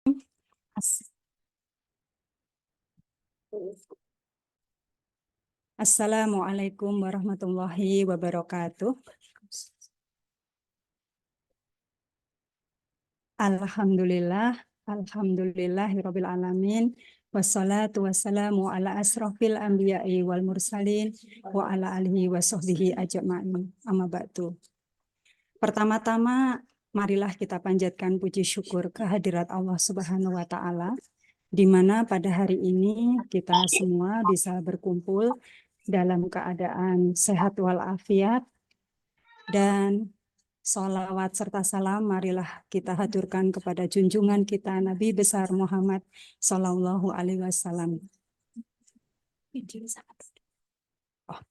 As- Assalamualaikum warahmatullahi wabarakatuh. Alhamdulillah, alhamdulillahirabbil alamin. Wassalatu wassalamu ala asrofil anbiya'i wal mursalin wa ala alihi wa sahbihi ajma'in. Amma ba'du. Pertama-tama, marilah kita panjatkan puji syukur kehadirat Allah Subhanahu wa taala, di mana pada hari ini kita semua bisa berkumpul dalam keadaan sehat walafiat, dan sholawat serta salam marilah kita haturkan kepada junjungan kita Nabi besar Muhammad Sallallahu Alaihi Wasallam. Oh.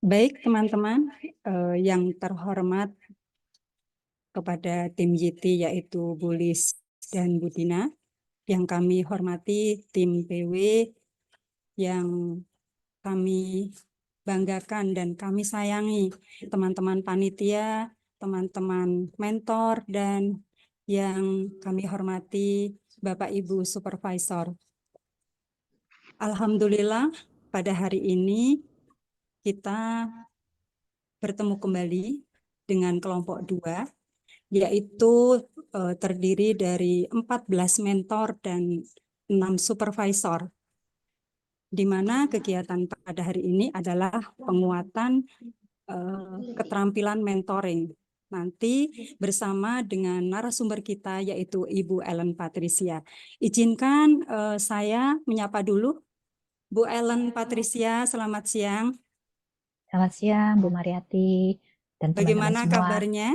Baik teman-teman, yang terhormat, kepada tim YT yaitu Bulis dan Budina, yang kami hormati tim PW, yang kami banggakan dan kami sayangi teman-teman panitia, teman-teman mentor, dan yang kami hormati Bapak Ibu Supervisor. Alhamdulillah pada hari ini kita bertemu kembali dengan kelompok 2, yaitu terdiri dari 14 mentor dan 6 supervisor, di mana kegiatan pada hari ini adalah penguatan keterampilan mentoring. Nanti bersama dengan narasumber kita yaitu Ibu Ellen Patricia. Izinkan saya menyapa dulu Bu Ellen Patricia, selamat siang. Selamat siang Bu Mariati dan teman-teman Bagaimana semua. kabarnya?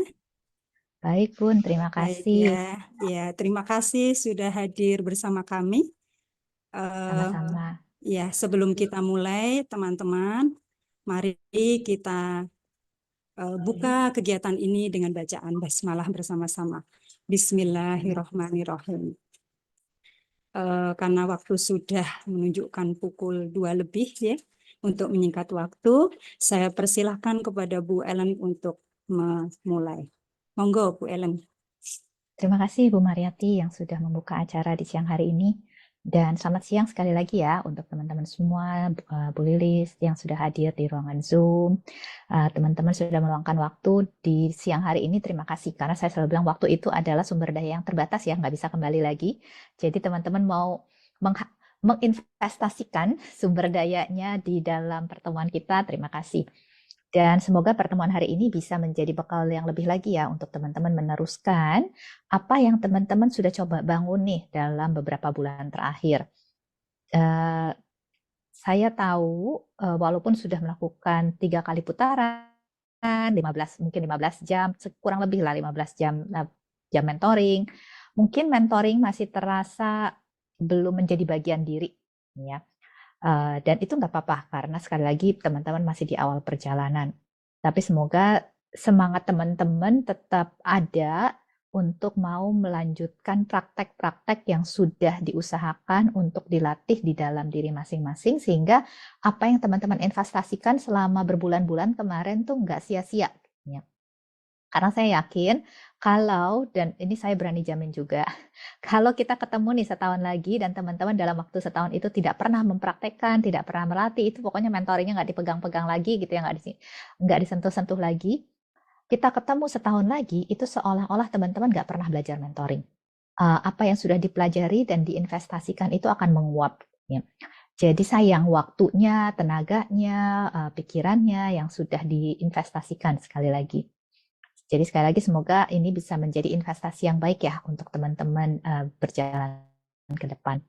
Baik Bun, terima Baik kasih. ya, terima kasih sudah hadir bersama kami. Sama-sama. Ya, sebelum kita mulai teman-teman, mari kita buka kegiatan ini dengan bacaan basmalah bersama-sama. Bismillahirrahmanirrahim. Karena waktu sudah menunjukkan pukul 2 lebih ya, untuk menyingkat waktu, saya persilahkan kepada Bu Ellen untuk memulai. Monggo Bu Ellen. Terima kasih Bu Mariati yang sudah membuka acara di siang hari ini. Dan selamat siang sekali lagi ya untuk teman-teman semua, Bu Lilis yang sudah hadir di ruangan Zoom. Teman-teman sudah meluangkan waktu di siang hari ini, terima kasih. Karena saya selalu bilang waktu itu adalah sumber daya yang terbatas ya, nggak bisa kembali lagi. Jadi teman-teman mau menginvestasikan sumber dayanya di dalam pertemuan kita, terima kasih. Dan semoga pertemuan hari ini bisa menjadi bekal yang lebih lagi ya untuk teman-teman meneruskan apa yang teman-teman sudah coba bangun nih dalam beberapa bulan terakhir. Saya tahu walaupun sudah melakukan 3 kali putaran, 15 jam, kurang lebih lah 15 jam mentoring, mungkin mentoring masih terasa belum menjadi bagian diri ya. Dan itu nggak apa-apa karena sekali lagi teman-teman masih di awal perjalanan. Tapi semoga semangat teman-teman tetap ada untuk mau melanjutkan praktek-praktek yang sudah diusahakan untuk dilatih di dalam diri masing-masing, sehingga apa yang teman-teman investasikan selama berbulan-bulan kemarin tuh nggak sia-sia. Karena saya yakin kalau, dan ini saya berani jamin juga, kalau kita ketemu nih setahun lagi dan teman-teman dalam waktu setahun itu tidak pernah mempraktekkan, tidak pernah melatih, itu pokoknya mentoringnya nggak dipegang-pegang lagi gitu ya, nggak disentuh-sentuh lagi. Kita ketemu setahun lagi, itu seolah-olah teman-teman nggak pernah belajar mentoring. Apa yang sudah dipelajari dan diinvestasikan itu akan menguap. Ya. Jadi sayang waktunya, tenaganya, pikirannya yang sudah diinvestasikan sekali lagi. Jadi sekali lagi semoga ini bisa menjadi investasi yang baik ya untuk teman-teman berjalan ke depan.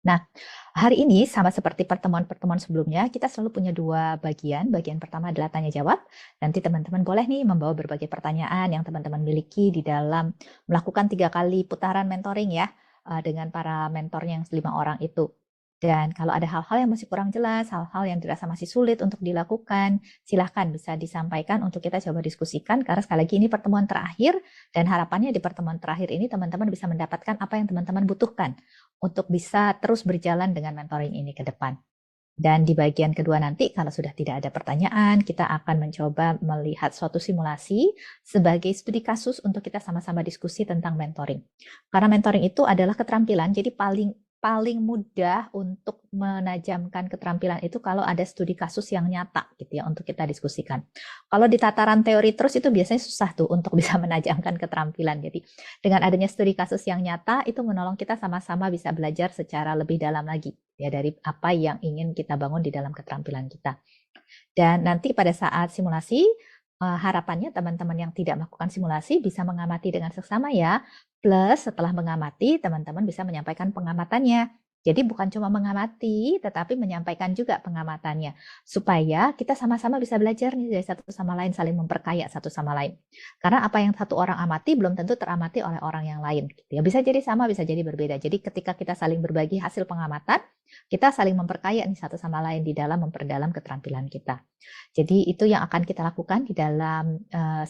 Nah, hari ini sama seperti pertemuan-pertemuan sebelumnya, kita selalu punya 2 bagian. Bagian pertama adalah tanya jawab. Nanti teman-teman boleh nih membawa berbagai pertanyaan yang teman-teman miliki di dalam melakukan 3 kali putaran mentoring ya, dengan para mentornya yang 5 orang itu. Dan kalau ada hal-hal yang masih kurang jelas, hal-hal yang dirasa masih sulit untuk dilakukan, silahkan bisa disampaikan untuk kita coba diskusikan, karena sekali lagi ini pertemuan terakhir, dan harapannya di pertemuan terakhir ini teman-teman bisa mendapatkan apa yang teman-teman butuhkan untuk bisa terus berjalan dengan mentoring ini ke depan. Dan di bagian kedua nanti, kalau sudah tidak ada pertanyaan, kita akan mencoba melihat suatu simulasi sebagai studi kasus untuk kita sama-sama diskusi tentang mentoring. Karena mentoring itu adalah keterampilan, jadi paling mudah untuk menajamkan keterampilan itu kalau ada studi kasus yang nyata gitu ya untuk kita diskusikan. Kalau di tataran teori terus itu biasanya susah tuh untuk bisa menajamkan keterampilan. Jadi dengan adanya studi kasus yang nyata itu menolong kita sama-sama bisa belajar secara lebih dalam lagi ya dari apa yang ingin kita bangun di dalam keterampilan kita. Dan nanti pada saat simulasi harapannya teman-teman yang tidak melakukan simulasi bisa mengamati dengan seksama ya. Plus setelah mengamati teman-teman bisa menyampaikan pengamatannya. Jadi bukan cuma mengamati, tetapi menyampaikan juga pengamatannya. Supaya kita sama-sama bisa belajar nih dari satu sama lain, saling memperkaya satu sama lain. Karena apa yang satu orang amati belum tentu teramati oleh orang yang lain. Gitu ya. Bisa jadi sama, bisa jadi berbeda. Jadi ketika kita saling berbagi hasil pengamatan, kita saling memperkaya nih satu sama lain di dalam memperdalam keterampilan kita. Jadi itu yang akan kita lakukan di dalam 1,5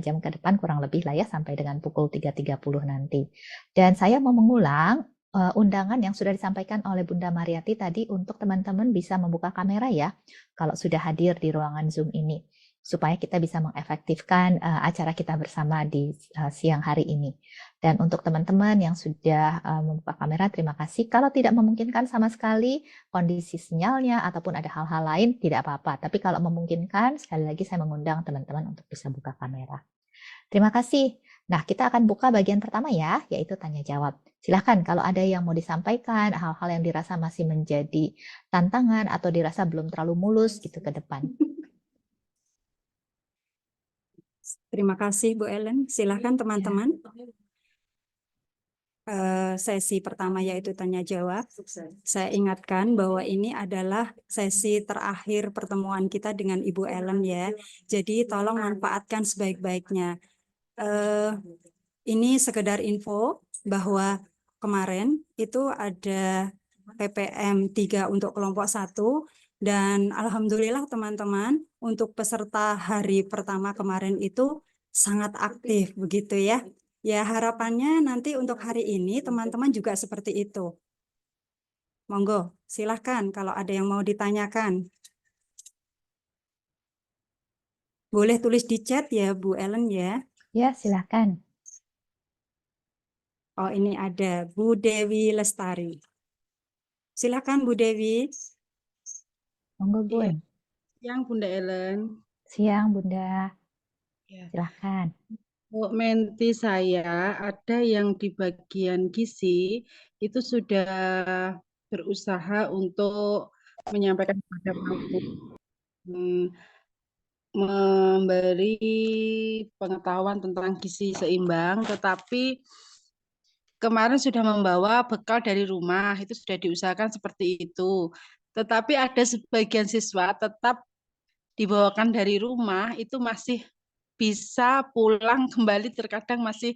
jam ke depan kurang lebih lah ya sampai dengan pukul 3.30 nanti. Dan saya mau mengulang undangan yang sudah disampaikan oleh Bunda Mariati tadi untuk teman-teman bisa membuka kamera ya kalau sudah hadir di ruangan Zoom ini supaya kita bisa mengefektifkan acara kita bersama di siang hari ini. Dan untuk teman-teman yang sudah membuka kamera, terima kasih. Kalau tidak memungkinkan sama sekali kondisi sinyalnya ataupun ada hal-hal lain, tidak apa-apa. Tapi kalau memungkinkan, sekali lagi saya mengundang teman-teman untuk bisa buka kamera. Terima kasih. Nah, kita akan buka bagian pertama ya, yaitu tanya jawab. Silahkan kalau ada yang mau disampaikan, hal-hal yang dirasa masih menjadi tantangan atau dirasa belum terlalu mulus gitu ke depan. Terima kasih Bu Ellen. Silakan teman-teman. Sesi pertama yaitu tanya jawab. Saya ingatkan bahwa ini adalah sesi terakhir pertemuan kita dengan Ibu Ellen ya. Jadi tolong manfaatkan sebaik-baiknya. Ini sekedar info bahwa kemarin itu ada PPM 3 untuk kelompok 1 dan alhamdulillah teman-teman untuk peserta hari pertama kemarin itu sangat aktif begitu ya. Ya harapannya nanti untuk hari ini teman-teman juga seperti itu. Monggo, silahkan kalau ada yang mau ditanyakan. Boleh tulis di chat ya Bu Ellen ya. Ya, silahkan. Oh ini ada Bu Dewi Lestari. Silakan Bu Dewi. Monggo Bun. Siang Bunda Ellen. Siang Bunda. Ya. Silahkan. Untuk menti saya ada yang di bagian gizi itu sudah berusaha untuk menyampaikan kepada aku memberi pengetahuan tentang gizi seimbang, tetapi kemarin sudah membawa bekal dari rumah, itu sudah diusahakan seperti itu. Tetapi ada sebagian siswa tetap dibawakan dari rumah, itu masih bisa pulang kembali, terkadang masih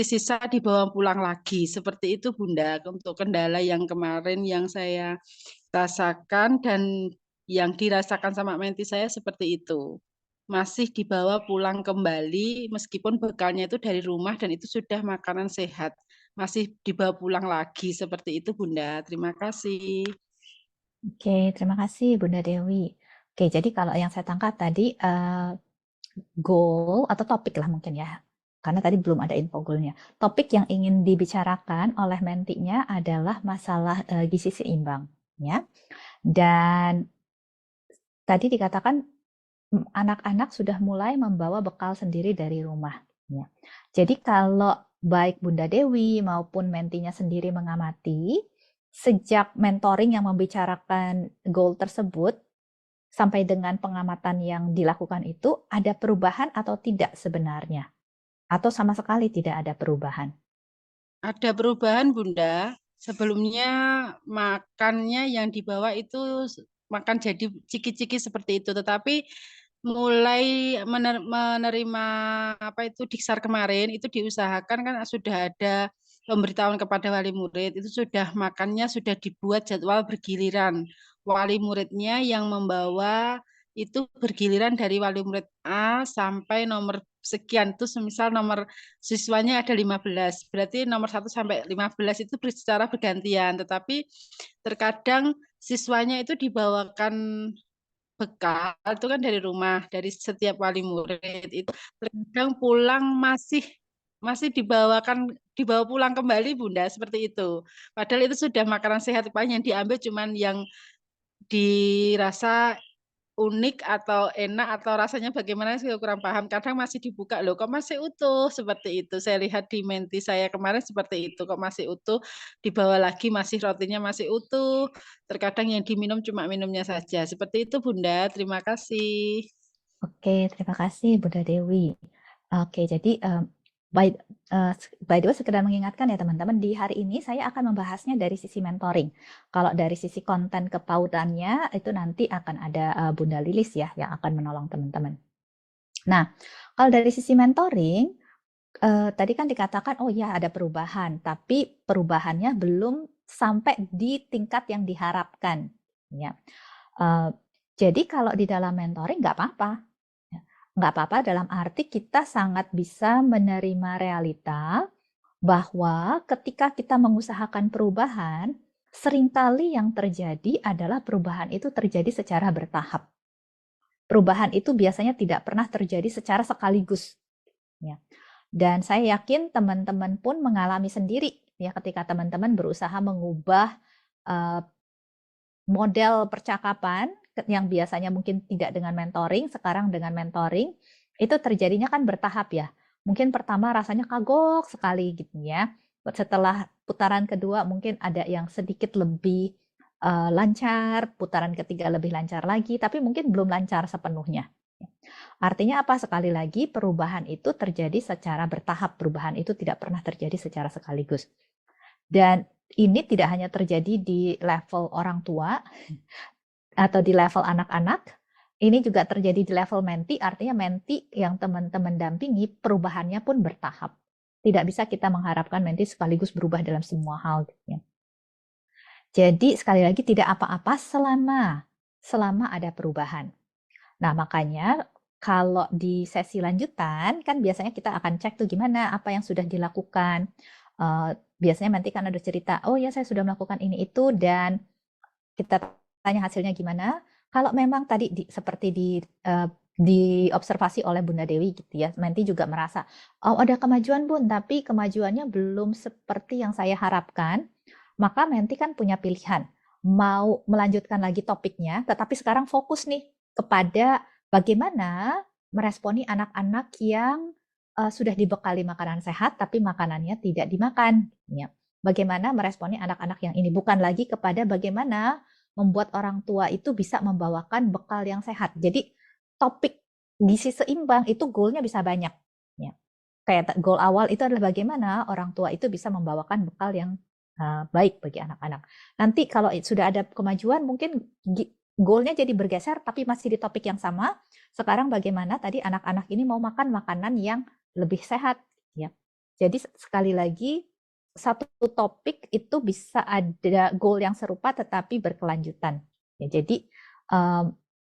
sisa dibawa pulang lagi. Seperti itu Bunda, untuk kendala yang kemarin yang saya rasakan dan yang dirasakan sama menti saya seperti itu. Masih dibawa pulang kembali meskipun bekalnya itu dari rumah dan itu sudah makanan sehat. Masih dibawa pulang lagi seperti itu Bunda. Terima kasih. Oke, terima kasih Bunda Dewi. Oke, jadi kalau yang saya tangkap tadi goal atau topik lah mungkin ya, karena tadi belum ada info goalnya. Topik yang ingin dibicarakan oleh mentinya adalah masalah gizi seimbang, ya. Dan tadi dikatakan anak-anak sudah mulai membawa bekal sendiri dari rumah. Ya. Jadi kalau baik Bunda Dewi maupun mentinya sendiri mengamati, sejak mentoring yang membicarakan goal tersebut, sampai dengan pengamatan yang dilakukan itu, ada perubahan atau tidak sebenarnya? Atau sama sekali tidak ada perubahan? Ada perubahan Bunda. Sebelumnya makannya yang dibawa itu makan jadi ciki-ciki seperti itu. Tetapi mulai menerima apa itu Diksar kemarin itu diusahakan kan sudah ada pemberitahuan kepada wali murid, itu sudah makannya sudah dibuat jadwal bergiliran. Wali muridnya yang membawa itu bergiliran dari wali murid A sampai nomor sekian itu semisal nomor siswanya ada 15, berarti nomor 1 sampai 15 itu secara bergantian, tetapi terkadang siswanya itu dibawakan bekal itu kan dari rumah, dari setiap wali murid itu terkadang pulang masih dibawa pulang kembali Bunda seperti itu. Padahal itu sudah makanan sehat, paling yang diambil cuman yang dirasa unik atau enak atau rasanya bagaimana saya kurang paham. Kadang masih dibuka loh, kok masih utuh seperti itu. Saya lihat di menti saya kemarin seperti itu, kok masih utuh, dibawa lagi masih rotinya masih utuh. Terkadang yang diminum cuma minumnya saja. Seperti itu Bunda. Terima kasih. Oke, terima kasih Bunda Dewi. Oke, jadi by the way sekedar mengingatkan ya teman-teman, di hari ini saya akan membahasnya dari sisi mentoring. Kalau dari sisi konten kepautannya itu nanti akan ada Bunda Lilis ya yang akan menolong teman-teman. Nah, kalau dari sisi mentoring, tadi kan dikatakan, oh ya ada perubahan, tapi perubahannya belum sampai di tingkat yang diharapkan. Ya. Jadi kalau di dalam mentoring nggak apa-apa. Nggak apa-apa dalam arti kita sangat bisa menerima realita bahwa ketika kita mengusahakan perubahan, seringkali yang terjadi adalah perubahan itu terjadi secara bertahap. Perubahan itu biasanya tidak pernah terjadi secara sekaligus. Ya. Dan saya yakin teman-teman pun mengalami sendiri ya ketika teman-teman berusaha mengubah model percakapan yang biasanya mungkin tidak dengan mentoring, sekarang dengan mentoring, itu terjadinya kan bertahap ya. Mungkin pertama rasanya kagok sekali gitu ya. Setelah putaran kedua mungkin ada yang sedikit lebih lancar, putaran ketiga lebih lancar lagi, tapi mungkin belum lancar sepenuhnya. Artinya apa? Sekali lagi perubahan itu terjadi secara bertahap, perubahan itu tidak pernah terjadi secara sekaligus. Dan ini tidak hanya terjadi di level orang tua atau di level anak-anak, ini juga terjadi di level menti, artinya menti yang teman-teman dampingi perubahannya pun bertahap. Tidak bisa kita mengharapkan menti sekaligus berubah dalam semua hal. Jadi sekali lagi tidak apa-apa selama ada perubahan. Nah makanya kalau di sesi lanjutan kan biasanya kita akan cek tuh gimana apa yang sudah dilakukan. Biasanya nanti kan ada cerita, oh ya saya sudah melakukan ini itu dan kita tanya hasilnya gimana. Kalau memang tadi seperti diobservasi oleh Bunda Dewi gitu ya, Menti juga merasa, oh ada kemajuan Bun, tapi kemajuannya belum seperti yang saya harapkan, maka Menti kan punya pilihan, mau melanjutkan lagi topiknya, tetapi sekarang fokus nih kepada bagaimana meresponi anak-anak yang sudah dibekali makanan sehat, tapi makanannya tidak dimakan. Ya. Bagaimana meresponi anak-anak yang ini, bukan lagi kepada bagaimana membuat orang tua itu bisa membawakan bekal yang sehat. Jadi topik gizi seimbang itu goalnya bisa banyak. Ya. Kayak goal awal itu adalah bagaimana orang tua itu bisa membawakan bekal yang baik bagi anak-anak. Nanti kalau sudah ada kemajuan mungkin goalnya jadi bergeser tapi masih di topik yang sama. Sekarang bagaimana tadi anak-anak ini mau makan makanan yang lebih sehat. Ya. Jadi sekali lagi satu topik itu bisa ada goal yang serupa tetapi berkelanjutan. Ya, jadi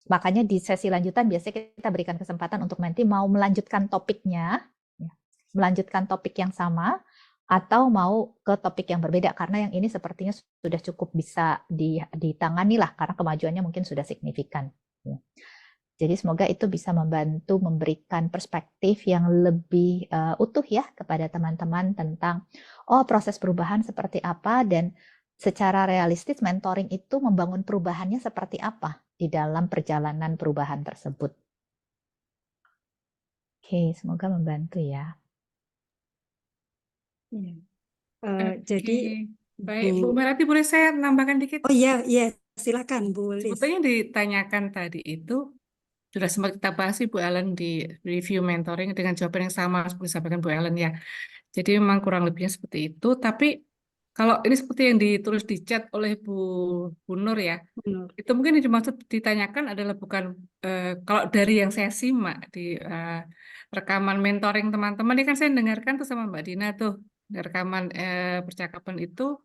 makanya di sesi lanjutan biasanya kita berikan kesempatan untuk Menti mau melanjutkan topiknya, ya, melanjutkan topik yang sama atau mau ke topik yang berbeda karena yang ini sepertinya sudah cukup bisa ditangani lah karena kemajuannya mungkin sudah signifikan. Ya. Jadi semoga itu bisa membantu memberikan perspektif yang lebih utuh ya kepada teman-teman tentang proses perubahan seperti apa dan secara realistis mentoring itu membangun perubahannya seperti apa di dalam perjalanan perubahan tersebut. Oke, semoga membantu ya. Jadi Baik, Bu Melati boleh saya nambahkan dikit? oh iya, silakan Bu Lis. Sebetulnya ditanyakan tadi itu sudah sempat kita bahas Bu Ellen di review mentoring dengan jawaban yang sama seperti disampaikan Bu Ellen ya. Jadi memang kurang lebihnya seperti itu. Tapi kalau ini seperti yang ditulis di chat oleh Bu Nur ya, Benar. itu mungkin yang dimaksud ditanyakan adalah bukan kalau dari yang saya simak di rekaman mentoring teman-teman, ini kan saya dengarkan tuh sama Mbak Dina tuh rekaman percakapan itu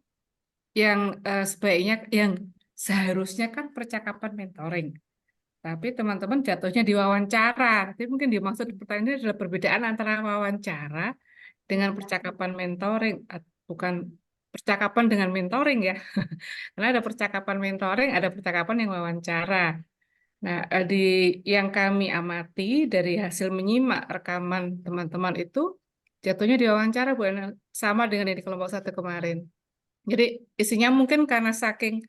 yang sebaiknya yang seharusnya kan percakapan mentoring. tapi teman-teman jatuhnya di wawancara. Jadi mungkin dimaksud pertanyaannya adalah perbedaan antara wawancara dengan percakapan mentoring, bukan percakapan dengan mentoring ya. Karena ada percakapan mentoring, ada percakapan yang wawancara. Nah, di yang kami amati dari hasil menyimak rekaman teman-teman itu jatuhnya di wawancara Bu Ena, sama dengan yang di kelompok 1 kemarin. Jadi isinya mungkin karena saking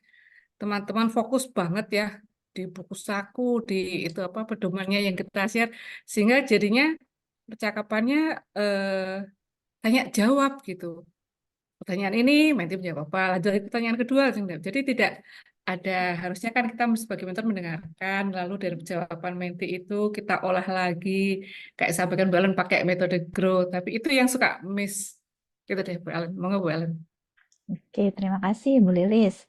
teman-teman fokus banget ya di buku saku, di itu apa pedomannya yang kita share, sehingga jadinya percakapannya tanya jawab gitu. Pertanyaan ini, Menti menjawab apa, lanjut lagi pertanyaan kedua. Jadi tidak ada, harusnya kan kita sebagai mentor mendengarkan, lalu dari jawaban Menti itu kita olah lagi, kayak sampaikan Bu Ellen pakai metode growth, tapi itu yang suka miss. Gitu deh Bu Ellen, monggo Bu Ellen. Oke, terima kasih Bu Lilis.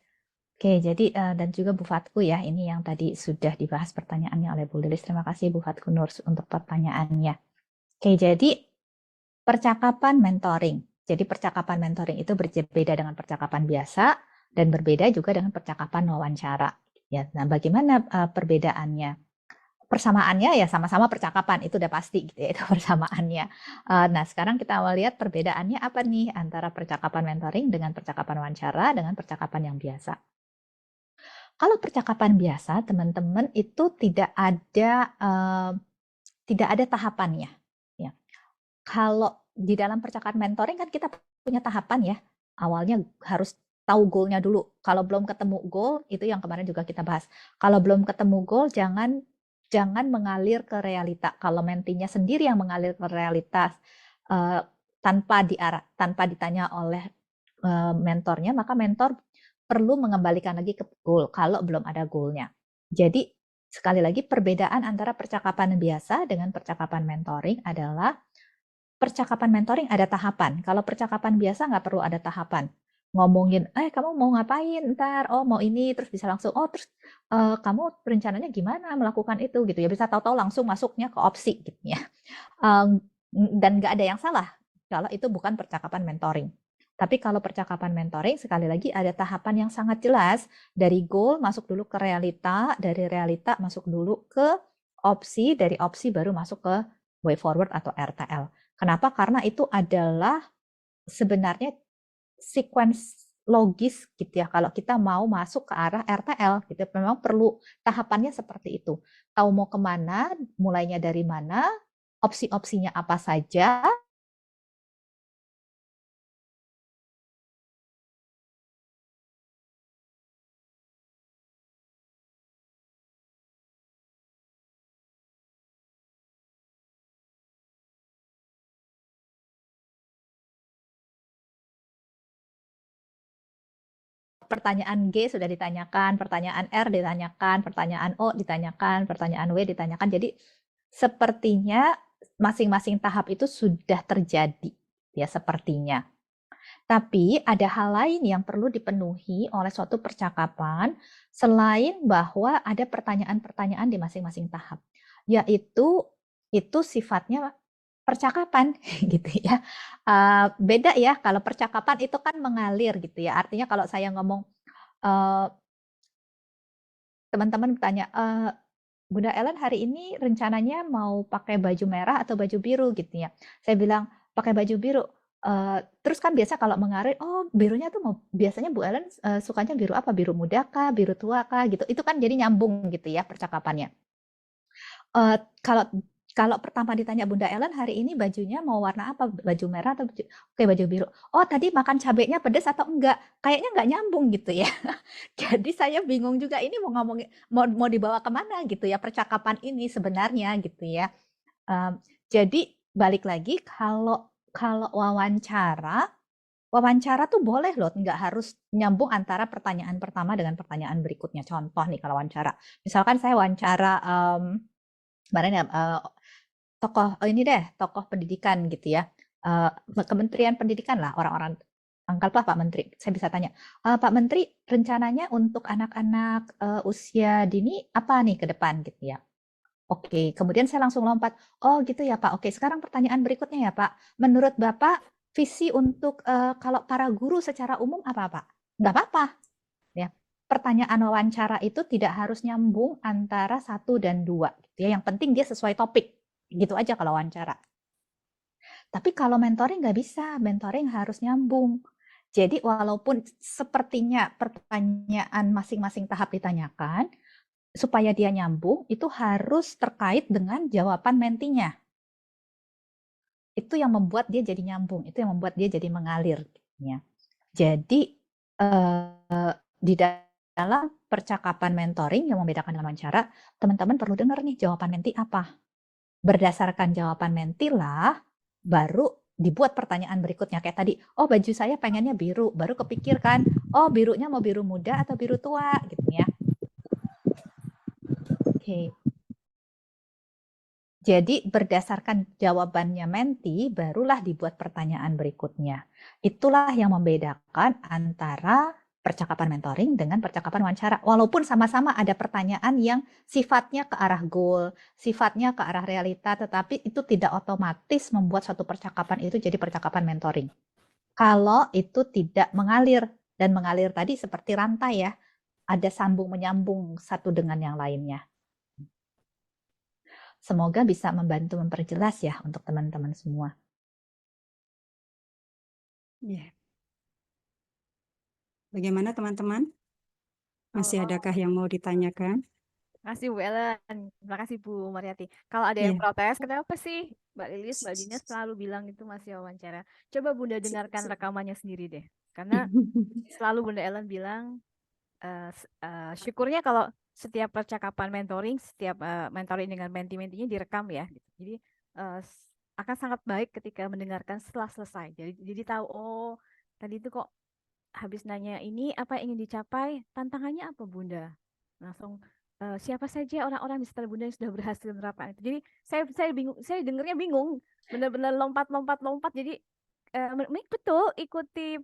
Oke, jadi dan juga Bu Fatku ya, ini yang tadi sudah dibahas pertanyaannya oleh Bu Lilis. Terima kasih Bu Fatku Nurs untuk pertanyaannya. Oke, jadi percakapan mentoring. Jadi percakapan mentoring itu berbeda dengan percakapan biasa dan berbeda juga dengan percakapan wawancara. Ya, nah bagaimana perbedaannya? Persamaannya ya sama-sama percakapan, itu udah pasti gitu ya, itu persamaannya. Nah, sekarang kita mau lihat perbedaannya apa nih antara percakapan mentoring dengan percakapan wawancara dengan percakapan yang biasa. Kalau percakapan biasa, teman-teman itu tidak ada tahapannya. Ya. Kalau di dalam percakapan mentoring kan kita punya tahapan ya. Awalnya harus tahu goalnya dulu. Kalau belum ketemu goal, itu yang kemarin juga kita bahas. Kalau belum ketemu goal, jangan mengalir ke realita. Kalau mentinya sendiri yang mengalir ke realitas tanpa ditanya oleh mentornya, maka mentor perlu mengembalikan lagi ke goal kalau belum ada goalnya. Jadi sekali lagi perbedaan antara percakapan biasa dengan percakapan mentoring adalah percakapan mentoring ada tahapan. Kalau percakapan biasa nggak perlu ada tahapan. Ngomongin, kamu mau ngapain ntar? Oh mau ini, terus bisa langsung, oh terus kamu rencananya gimana melakukan itu gitu ya. Bisa tahu-tahu langsung masuknya ke opsi gitu ya. Dan nggak ada yang salah kalau itu bukan percakapan mentoring. Tapi kalau percakapan mentoring, sekali lagi ada tahapan yang sangat jelas. Dari goal masuk dulu ke realita, dari realita masuk dulu ke opsi, dari opsi baru masuk ke way forward atau RTL. Kenapa? Karena itu adalah sebenarnya sequence logis gitu ya. Kalau kita mau masuk ke arah RTL, gitu, memang perlu tahapannya seperti itu. Tahu mau kemana, mulainya dari mana, opsi-opsinya apa saja. Pertanyaan G sudah ditanyakan, pertanyaan R ditanyakan, pertanyaan O ditanyakan, pertanyaan W ditanyakan. Jadi sepertinya masing-masing tahap itu sudah terjadi ya sepertinya. Tapi ada hal lain yang perlu dipenuhi oleh suatu percakapan selain bahwa ada pertanyaan-pertanyaan di masing-masing tahap. Yaitu itu sifatnya percakapan gitu ya. Beda ya kalau percakapan itu kan mengalir gitu ya. Artinya kalau saya ngomong teman-teman bertanya, Bunda Ellen hari ini rencananya mau pakai baju merah atau baju biru gitu ya. Saya bilang pakai baju biru. Terus kan biasa kalau mengalir, oh birunya tuh biasanya Bu Ellen sukanya biru apa? Biru muda kah? Biru tua kah? Gitu. Itu kan jadi nyambung gitu ya percakapannya. Kalau pertama ditanya Bunda Ellen hari ini bajunya mau warna apa? Baju merah atau baju biru? Oh tadi makan cabenya pedas atau enggak? Kayaknya enggak nyambung gitu ya. Jadi saya bingung juga ini mau ngomongin mau dibawa kemana gitu ya percakapan ini sebenarnya gitu ya. Jadi balik lagi kalau wawancara tuh boleh loh, nggak harus nyambung antara pertanyaan pertama dengan pertanyaan berikutnya. Contoh nih kalau wawancara, misalkan saya wawancara kemarin ya tokoh pendidikan gitu ya, Kementerian Pendidikan lah, orang-orang anggaplah Pak Menteri. Saya bisa tanya, Pak Menteri rencananya untuk anak-anak usia dini apa nih ke depan gitu ya. Oke, kemudian saya langsung lompat, oh gitu ya Pak. Oke, sekarang pertanyaan berikutnya ya Pak. Menurut Bapak visi untuk kalau para guru secara umum apa Pak? Nggak apa-apa. Ya. pertanyaan wawancara itu tidak harus nyambung antara 1 dan 2 gitu ya. Yang penting dia sesuai topik. Gitu aja kalau wawancara. Tapi kalau mentoring nggak bisa, mentoring harus nyambung. Jadi walaupun sepertinya pertanyaan masing-masing tahap ditanyakan, supaya dia nyambung, itu harus terkait dengan jawaban mentinya. Itu yang membuat dia jadi nyambung, itu yang membuat dia jadi mengalir. Ya. Jadi di dalam percakapan mentoring yang membedakan dengan wawancara, teman-teman perlu dengar nih jawaban menti apa. Berdasarkan jawaban menti lah, baru dibuat pertanyaan berikutnya. Kayak tadi, oh baju saya pengennya biru, baru kepikirkan, oh birunya mau biru muda atau biru tua, gitu ya. Oke. Jadi berdasarkan jawabannya menti, barulah dibuat pertanyaan berikutnya. Itulah yang membedakan antara percakapan mentoring dengan percakapan wawancara. Walaupun sama-sama ada pertanyaan yang sifatnya ke arah goal, sifatnya ke arah realita, tetapi itu tidak otomatis membuat suatu percakapan itu jadi percakapan mentoring. Kalau itu tidak mengalir, dan mengalir tadi seperti rantai ya, ada sambung menyambung satu dengan yang lainnya. Semoga bisa membantu memperjelas ya untuk teman-teman semua. Ya. Bagaimana teman-teman? Masih Kalau adakah yang mau ditanyakan? Makasih Bu Ellen, terima kasih Bu Mariati. Kalau ada yang Iya. protes, kenapa sih Mbak Lilis, Mbak Dina selalu bilang itu masih wawancara? Coba Bunda dengarkan rekamannya sendiri deh. Karena selalu Bunda Ellen bilang, syukurnya kalau setiap percakapan mentoring, setiap mentoring dengan menti-mentinya direkam ya. Gitu. Jadi akan sangat baik ketika mendengarkan setelah selesai. Jadi tahu, oh tadi itu kok habis nanya ini apa yang ingin dicapai, tantangannya apa Bunda? Langsung siapa saja orang-orang di sekitar Bunda yang sudah berhasil menerapkan itu. Jadi saya bingung, saya dengernya bingung, benar-benar lompat. Jadi betul ikuti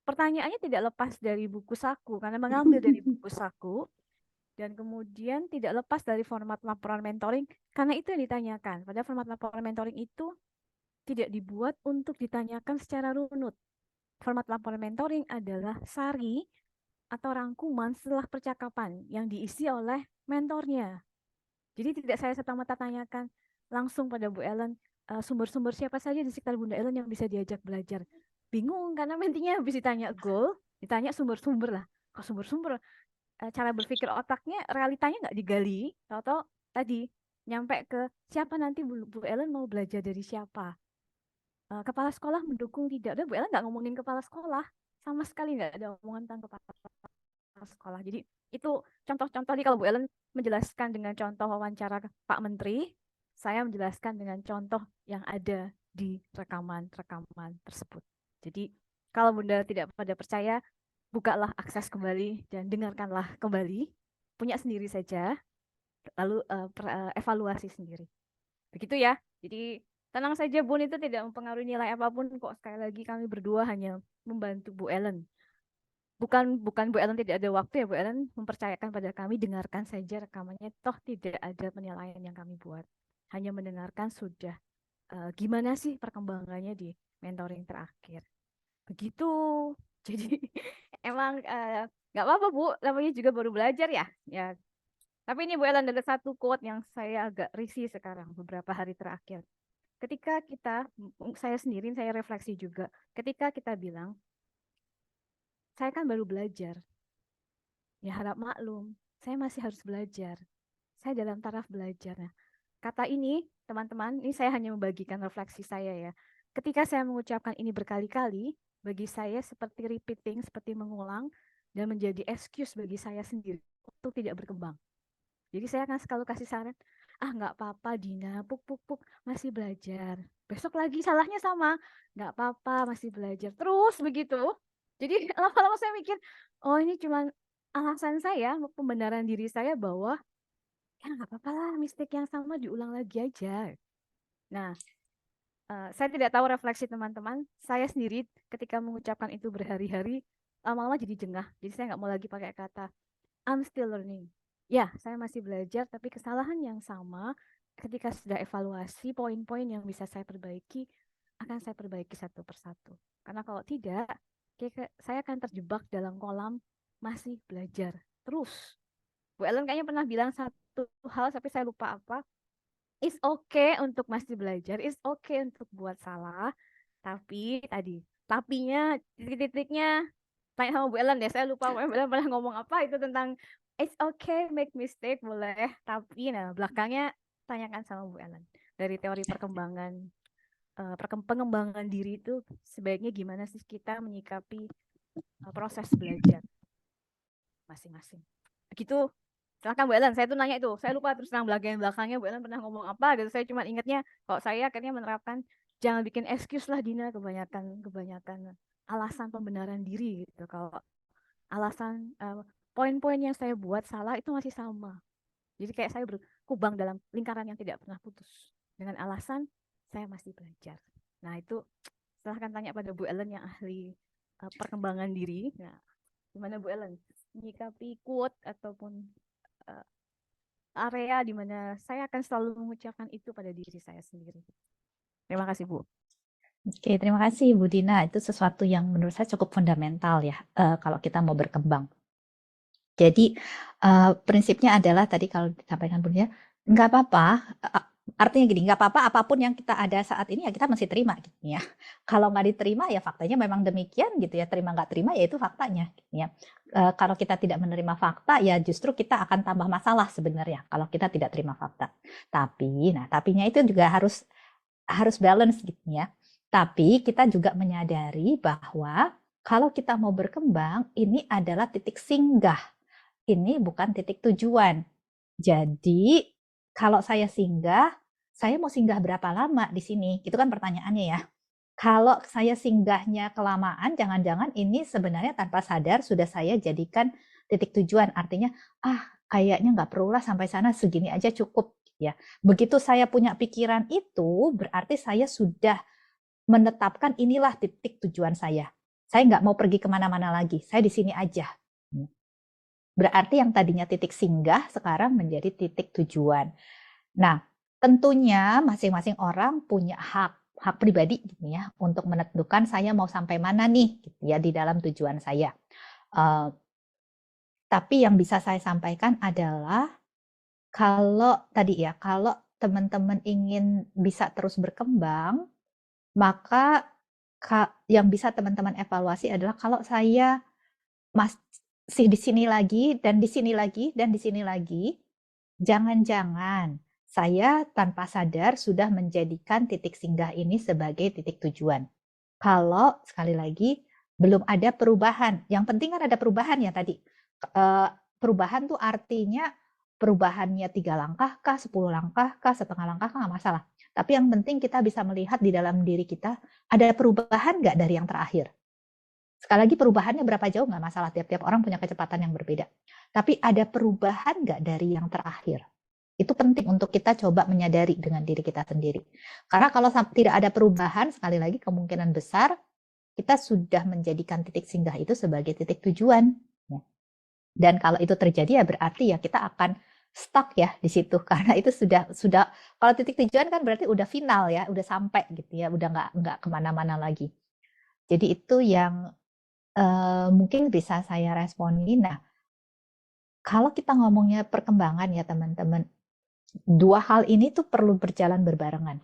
pertanyaannya tidak lepas dari buku saku karena mengambil dari buku saku dan kemudian tidak lepas dari format laporan mentoring karena itu yang ditanyakan. Pada format laporan mentoring itu tidak dibuat untuk ditanyakan secara runut. Format laporan mentoring adalah sari atau rangkuman setelah percakapan yang diisi oleh mentornya. Jadi tidak saya serta-merta tanyakan langsung pada Bu Ellen sumber-sumber siapa saja di sekitar Bunda Ellen yang bisa diajak belajar. Bingung karena mentinya habis ditanya goal, ditanya sumber-sumber lah. Kok sumber-sumber? Cara berpikir otaknya realitanya nggak digali, atau tadi nyampe ke siapa nanti Bu Ellen mau belajar dari siapa. Kepala sekolah mendukung tidak. Udah Bu Ellen nggak ngomongin kepala sekolah, sama sekali nggak ada omongan tentang kepala sekolah. Jadi itu contoh-contoh nih kalau Bu Ellen menjelaskan dengan contoh wawancara Pak Menteri, saya menjelaskan dengan contoh yang ada di rekaman-rekaman tersebut. Jadi kalau Bunda tidak pada percaya, bukalah akses kembali dan dengarkanlah kembali, punya sendiri saja, lalu evaluasi sendiri. Begitu ya. Jadi tenang saja Bun, itu tidak mempengaruhi nilai apapun kok. Sekali lagi kami berdua hanya membantu Bu Ellen. Bukan Bu Ellen tidak ada waktu ya, Bu Ellen mempercayakan pada kami, dengarkan saja rekamannya, toh tidak ada penilaian yang kami buat. Hanya mendengarkan sudah gimana sih perkembangannya di mentoring terakhir. Begitu. Jadi emang nggak apa-apa Bu, namanya juga baru belajar ya. Ya. Tapi ini Bu Ellen ada satu quote yang saya agak risih sekarang beberapa hari terakhir. Ketika saya sendiri, saya refleksi juga. Ketika kita bilang, saya kan baru belajar. Ya harap maklum, saya masih harus belajar. Saya dalam taraf belajar. Nah, kata ini, teman-teman, ini saya hanya membagikan refleksi saya ya. Ketika saya mengucapkan ini berkali-kali, bagi saya seperti repeating, seperti mengulang, dan menjadi excuse bagi saya sendiri untuk tidak berkembang. Jadi saya akan selalu kasih saran, nggak apa-apa Dina, puk, masih belajar. Besok lagi salahnya sama, nggak apa-apa, masih belajar. Terus begitu. Jadi lama-lama saya mikir, oh ini cuma alasan saya, pembenaran diri saya bahwa ya nggak apa-apa lah, mistake yang sama diulang lagi aja. Nah, saya tidak tahu refleksi teman-teman. Saya sendiri ketika mengucapkan itu berhari-hari, lama-lama jadi jengah. Jadi saya nggak mau lagi pakai kata I'm still learning. Ya, saya masih belajar, tapi kesalahan yang sama ketika sudah evaluasi poin-poin yang bisa saya perbaiki, akan saya perbaiki satu persatu. Karena kalau tidak, saya akan terjebak dalam kolam masih belajar. terus. Bu Ellen kayaknya pernah bilang satu hal tapi saya lupa apa. It's okay untuk masih belajar, it's okay untuk buat salah, tapi tadi, tapinya, titik-titiknya, tanya sama Bu Ellen deh, saya lupa Bu Ellen pernah ngomong apa itu tentang it's okay make mistake, boleh, tapi nah belakangnya tanyakan sama Bu Ellen. Dari teori perkembangan, pengembangan diri itu sebaiknya gimana sih kita menyikapi proses belajar masing-masing. Begitu. Silakan Bu Ellen, saya tuh nanya itu, saya lupa terus terang belakangnya Bu Ellen pernah ngomong apa gitu. Saya cuma ingatnya kalau saya akhirnya menerapkan jangan bikin excuse lah Dina, kebanyakan alasan pembenaran diri gitu. Kalau alasan poin-poin yang saya buat salah itu masih sama. Jadi kayak saya berkubang dalam lingkaran yang tidak pernah putus dengan alasan saya masih belajar. Nah, itu silahkan tanya pada Bu Ellen yang ahli perkembangan diri. Nah, gimana Bu Ellen menyikapi quote ataupun area di mana saya akan selalu mengucapkan itu pada diri saya sendiri. Terima kasih, Bu. Oke, terima kasih Bu Dina. Itu sesuatu yang menurut saya cukup fundamental ya, kalau kita mau berkembang. Jadi prinsipnya adalah tadi kalau disampaikan Bu Dina, nggak apa-apa. Artinya gini, nggak apa-apa apapun yang kita ada saat ini ya kita mesti terima gitu ya. Kalau nggak diterima ya faktanya memang demikian gitu ya. Terima nggak terima ya itu faktanya gitu ya. Kalau kita tidak menerima fakta ya justru kita akan tambah masalah sebenarnya kalau kita tidak terima fakta. Tapi, nah tapinya itu juga harus balance gitu ya. Tapi kita juga menyadari bahwa kalau kita mau berkembang ini adalah titik singgah. Ini bukan titik tujuan. Jadi kalau saya singgah, saya mau singgah berapa lama di sini? Itu kan pertanyaannya ya. Kalau saya singgahnya kelamaan, jangan-jangan ini sebenarnya tanpa sadar sudah saya jadikan titik tujuan. Artinya, kayaknya nggak perlulah sampai sana, segini aja cukup. Ya, begitu saya punya pikiran itu, berarti saya sudah menetapkan inilah titik tujuan saya. Saya nggak mau pergi kemana-mana lagi. Saya di sini aja. Berarti yang tadinya titik singgah sekarang menjadi titik tujuan. Nah, tentunya masing-masing orang punya hak pribadi gitu ya untuk menentukan saya mau sampai mana nih gitu ya di dalam tujuan saya. Tapi yang bisa saya sampaikan adalah kalau tadi ya, kalau teman-teman ingin bisa terus berkembang, maka yang bisa teman-teman evaluasi adalah kalau saya masih di sini lagi dan di sini lagi dan di sini lagi, jangan-jangan saya tanpa sadar sudah menjadikan titik singgah ini sebagai titik tujuan. Kalau sekali lagi belum ada perubahan, yang penting kan ada perubahan ya tadi. Perubahan tuh artinya perubahannya 3 langkah kah, 10 langkah kah, setengah langkah kah, nggak masalah. Tapi yang penting kita bisa melihat di dalam diri kita ada perubahan nggak dari yang terakhir. Sekali lagi perubahannya berapa jauh nggak masalah, tiap-tiap orang punya kecepatan yang berbeda. Tapi ada perubahan nggak dari yang terakhir. Itu penting untuk kita coba menyadari dengan diri kita sendiri. Karena kalau tidak ada perubahan, sekali lagi kemungkinan besar kita sudah menjadikan titik singgah itu sebagai titik tujuan. Dan kalau itu terjadi ya berarti ya kita akan stuck ya di situ. Karena itu sudah kalau titik tujuan kan berarti udah final ya, udah sampai gitu ya, udah nggak kemana-mana lagi. Jadi itu yang mungkin bisa saya responi. Nah, kalau kita ngomongnya perkembangan ya teman-teman, 2 hal ini tuh perlu berjalan berbarengan.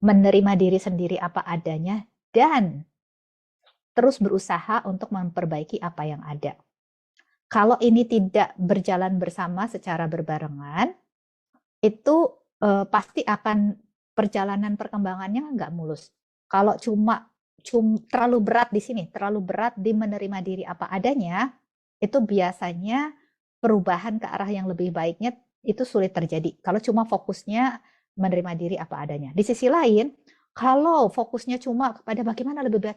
Menerima diri sendiri apa adanya dan terus berusaha untuk memperbaiki apa yang ada. Kalau ini tidak berjalan bersama secara berbarengan, itu pasti akan perjalanan perkembangannya nggak mulus. Kalau cuma terlalu berat di sini, terlalu berat di menerima diri apa adanya, itu biasanya perubahan ke arah yang lebih baiknya itu sulit terjadi. Kalau cuma fokusnya menerima diri apa adanya. Di sisi lain, kalau fokusnya cuma kepada bagaimana lebih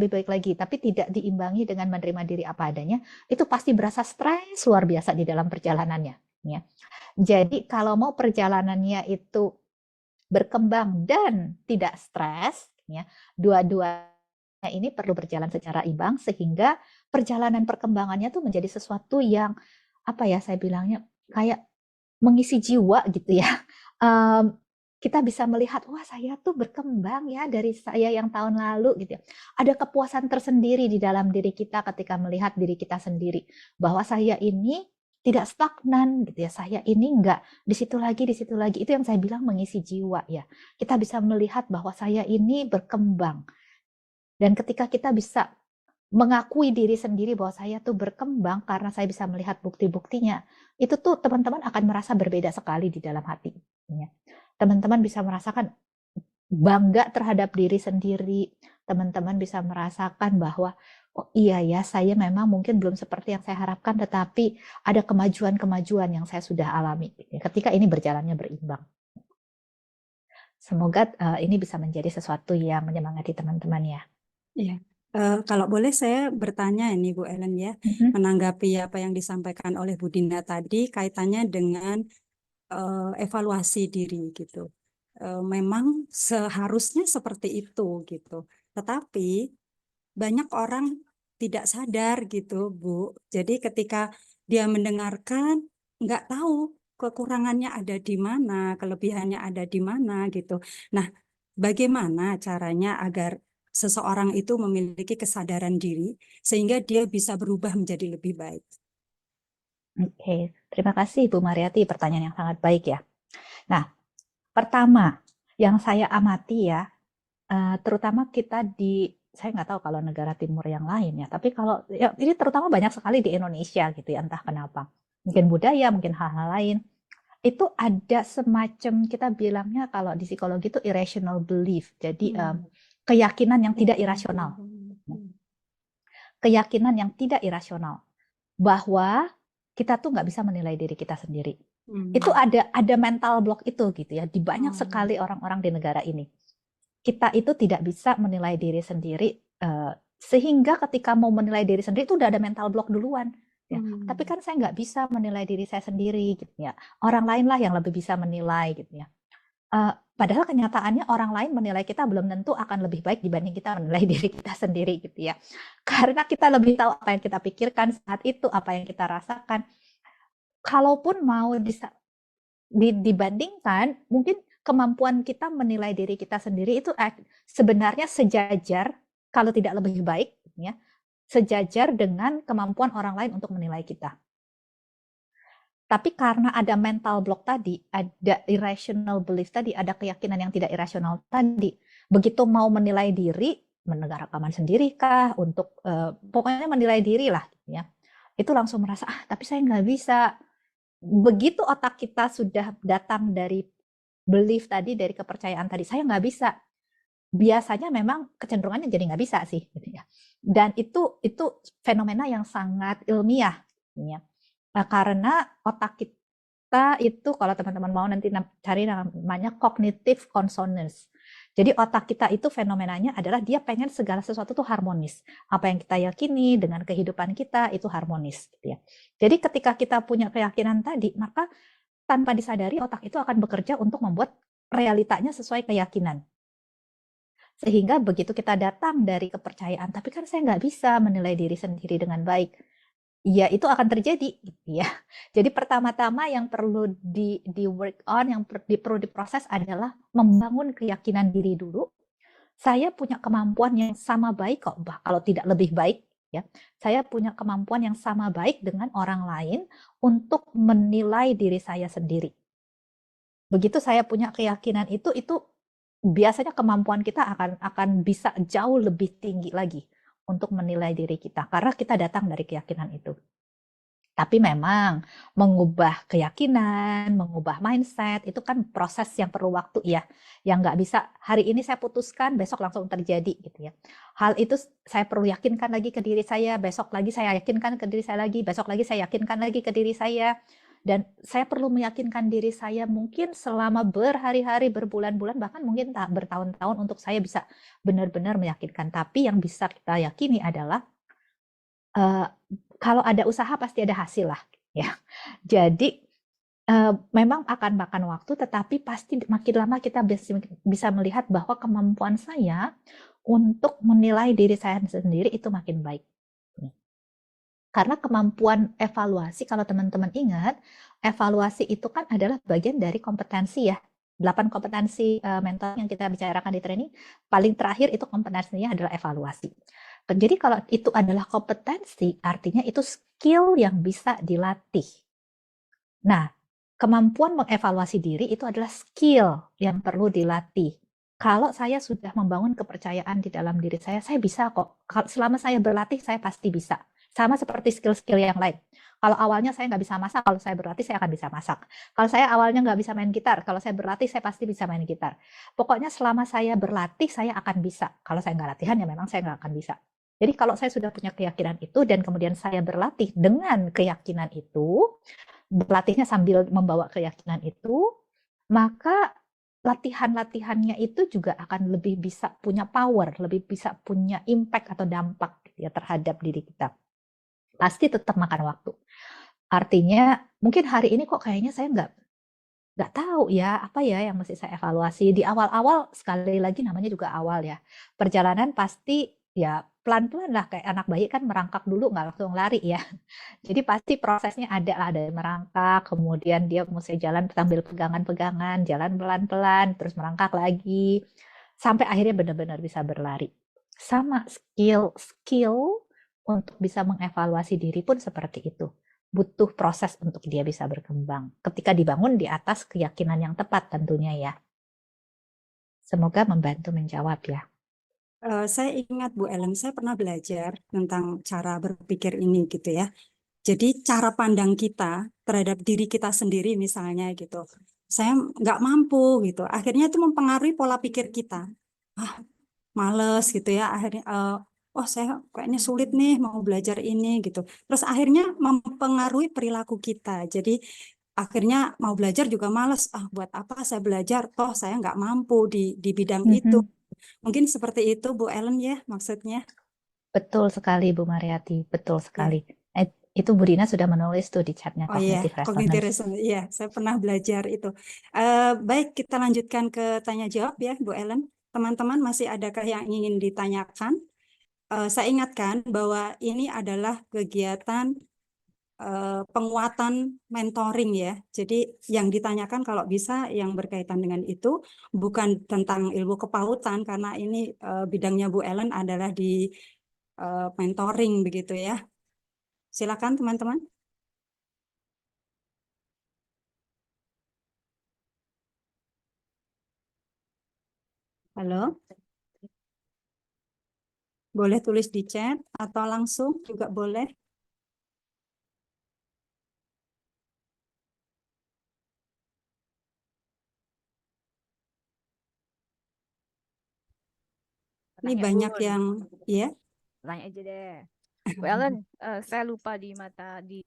baik lagi, tapi tidak diimbangi dengan menerima diri apa adanya, itu pasti berasa stres luar biasa di dalam perjalanannya. Ya. Jadi kalau mau perjalanannya itu berkembang dan tidak stres, ya, dua-duanya ini perlu berjalan secara imbang sehingga perjalanan perkembangannya tuh menjadi sesuatu yang apa ya saya bilangnya kayak mengisi jiwa gitu ya. kita bisa melihat, wah saya tuh berkembang ya dari saya yang tahun lalu gitu ya. Ada kepuasan tersendiri di dalam diri kita ketika melihat diri kita sendiri. Bahwa saya ini tidak stagnan gitu ya. Saya ini enggak di situ lagi, di situ lagi. Itu yang saya bilang mengisi jiwa ya. Kita bisa melihat bahwa saya ini berkembang. Dan ketika kita bisa mengakui diri sendiri bahwa saya tuh berkembang karena saya bisa melihat bukti-buktinya, itu tuh teman-teman akan merasa berbeda sekali di dalam hati. Ya. Teman-teman bisa merasakan bangga terhadap diri sendiri. Teman-teman bisa merasakan bahwa, oh iya ya, saya memang mungkin belum seperti yang saya harapkan, tetapi ada kemajuan-kemajuan yang saya sudah alami. Ketika ini berjalannya berimbang. Semoga ini bisa menjadi sesuatu yang menyemangati teman-teman ya. Iya. Kalau boleh saya bertanya ini Bu Ellen ya, menanggapi apa yang disampaikan oleh Bu Dinda tadi kaitannya dengan evaluasi diri gitu. Memang seharusnya seperti itu gitu. Tetapi banyak orang tidak sadar gitu Bu. Jadi ketika dia mendengarkan nggak tahu kekurangannya ada di mana, kelebihannya ada di mana gitu. Nah, bagaimana caranya agar seseorang itu memiliki kesadaran diri sehingga dia bisa berubah menjadi lebih baik? Oke, terima kasih Bu Mariati, pertanyaan yang sangat baik ya. Nah, pertama yang saya amati ya, terutama kita saya nggak tahu kalau negara timur yang lain ya, tapi kalau ya, ini terutama banyak sekali di Indonesia gitu ya, entah kenapa. Mungkin budaya, mungkin hal-hal lain. Itu ada semacam, kita bilangnya kalau di psikologi itu irrational belief. Jadi keyakinan yang tidak irasional. Keyakinan yang tidak irasional. Bahwa kita tuh nggak bisa menilai diri kita sendiri. Itu ada mental block itu gitu ya, di banyak sekali orang-orang di negara ini. Kita itu tidak bisa menilai diri sendiri, sehingga ketika mau menilai diri sendiri itu udah ada mental block duluan. Ya. Tapi kan saya nggak bisa menilai diri saya sendiri gitu ya. Orang lain lah yang lebih bisa menilai gitu ya. Padahal kenyataannya orang lain menilai kita belum tentu akan lebih baik dibanding kita menilai diri kita sendiri gitu ya. Karena kita lebih tahu apa yang kita pikirkan saat itu, apa yang kita rasakan. Kalaupun mau dibandingkan, mungkin kemampuan kita menilai diri kita sendiri itu sebenarnya sejajar, kalau tidak lebih baik, ya, sejajar dengan kemampuan orang lain untuk menilai kita. Tapi karena ada mental block tadi, ada irrational belief tadi, ada keyakinan yang tidak irasional tadi, begitu mau menilai diri, mendengar rekaman sendiri kah, untuk pokoknya menilai diri lah, ya, itu langsung merasa, tapi saya nggak bisa. Begitu otak kita sudah datang dari belief tadi, dari kepercayaan tadi, saya nggak bisa. Biasanya memang kecenderungannya jadi nggak bisa sih, gitu ya. Dan itu fenomena yang sangat ilmiah, ya. Karena otak kita itu, kalau teman-teman mau nanti cari namanya cognitive consonance. Jadi otak kita itu fenomenanya adalah dia pengen segala sesuatu tuh harmonis. Apa yang kita yakini dengan kehidupan kita itu harmonis, gitu ya. Jadi ketika kita punya keyakinan tadi, maka tanpa disadari otak itu akan bekerja untuk membuat realitanya sesuai keyakinan. Sehingga begitu kita datang dari kepercayaan, tapi kan saya nggak bisa menilai diri sendiri dengan baik, ya itu akan terjadi, gitu ya. Jadi pertama-tama yang perlu di work on, yang perlu diproses adalah membangun keyakinan diri dulu. Saya punya kemampuan yang sama baik kok, kalau tidak lebih baik, ya. Saya punya kemampuan yang sama baik dengan orang lain untuk menilai diri saya sendiri. Begitu saya punya keyakinan itu biasanya kemampuan kita akan bisa jauh lebih tinggi lagi untuk menilai diri kita, karena kita datang dari keyakinan itu. Tapi memang mengubah keyakinan, mengubah mindset, itu kan proses yang perlu waktu ya. Yang nggak bisa hari ini saya putuskan, besok langsung terjadi gitu ya. Hal itu saya perlu yakinkan lagi ke diri saya, besok lagi saya yakinkan ke diri saya lagi, besok lagi saya yakinkan lagi ke diri saya. Dan saya perlu meyakinkan diri saya mungkin selama berhari-hari, berbulan-bulan, bahkan mungkin bertahun-tahun untuk saya bisa benar-benar meyakinkan. Tapi yang bisa kita yakini adalah kalau ada usaha pasti ada hasil lah, ya. Jadi memang akan makan waktu, tetapi pasti makin lama kita bisa melihat bahwa kemampuan saya untuk menilai diri saya sendiri itu makin baik. Karena kemampuan evaluasi, kalau teman-teman ingat, evaluasi itu kan adalah bagian dari kompetensi ya. 8 kompetensi mentor yang kita bicarakan di training, paling terakhir itu kompetensinya adalah evaluasi. Jadi kalau itu adalah kompetensi, artinya itu skill yang bisa dilatih. Nah, kemampuan mengevaluasi diri itu adalah skill yang perlu dilatih. Kalau saya sudah membangun kepercayaan di dalam diri saya bisa kok. Selama saya berlatih, saya pasti bisa. Sama seperti skill-skill yang lain. Kalau awalnya saya nggak bisa masak, kalau saya berlatih saya akan bisa masak. Kalau saya awalnya nggak bisa main gitar, kalau saya berlatih saya pasti bisa main gitar. Pokoknya selama saya berlatih, saya akan bisa. Kalau saya nggak latihan, ya memang saya nggak akan bisa. Jadi kalau saya sudah punya keyakinan itu, dan kemudian saya berlatih dengan keyakinan itu, berlatihnya sambil membawa keyakinan itu, maka latihan-latihannya itu juga akan lebih bisa punya power, lebih bisa punya impact atau dampak gitu ya terhadap diri kita. Pasti tetap makan waktu. Artinya mungkin hari ini kok kayaknya saya nggak tahu ya apa ya yang mesti saya evaluasi. Di awal-awal, sekali lagi namanya juga awal ya. Perjalanan pasti ya pelan-pelan lah, kayak anak bayi kan merangkak dulu nggak langsung lari ya. Jadi pasti prosesnya ada lah, ada merangkak, kemudian dia mesti jalan sambil pegangan-pegangan, jalan pelan-pelan, terus merangkak lagi, sampai akhirnya benar-benar bisa berlari. Sama skill untuk bisa mengevaluasi diri pun seperti itu. Butuh proses untuk dia bisa berkembang. Ketika dibangun di atas keyakinan yang tepat tentunya ya. Semoga membantu menjawab ya. Saya ingat Bu Ellen, saya pernah belajar tentang cara berpikir ini gitu ya. Jadi cara pandang kita terhadap diri kita sendiri misalnya gitu. Saya nggak mampu gitu. Akhirnya itu mempengaruhi pola pikir kita. Ah, males gitu ya. Akhirnya, oh saya kayaknya sulit nih mau belajar ini gitu. Terus akhirnya mempengaruhi perilaku kita. Jadi akhirnya mau belajar juga males. Ah, buat apa saya belajar? Toh saya nggak mampu di bidang itu. Mungkin seperti itu Bu Ellen ya maksudnya. Betul sekali Bu Mariati, betul Ya. sekali. Itu Bu Dina sudah menulis tuh di chatnya Oh iya, Cognitive cognitive Resonance. resonance. Iya, saya pernah belajar itu. Baik, kita lanjutkan ke tanya jawab ya, Bu Ellen. Teman-teman masih adakah yang ingin ditanyakan? Saya ingatkan bahwa ini adalah kegiatan penguatan mentoring ya. Jadi yang ditanyakan kalau bisa yang berkaitan dengan itu bukan tentang ilmu kepautan karena ini bidangnya Bu Ellen adalah di mentoring begitu ya. Silakan teman-teman. Halo, boleh tulis di chat atau langsung juga boleh. Ini Tanya banyak Bun, yang ya. tanya aja deh. Bu Ellen, saya lupa di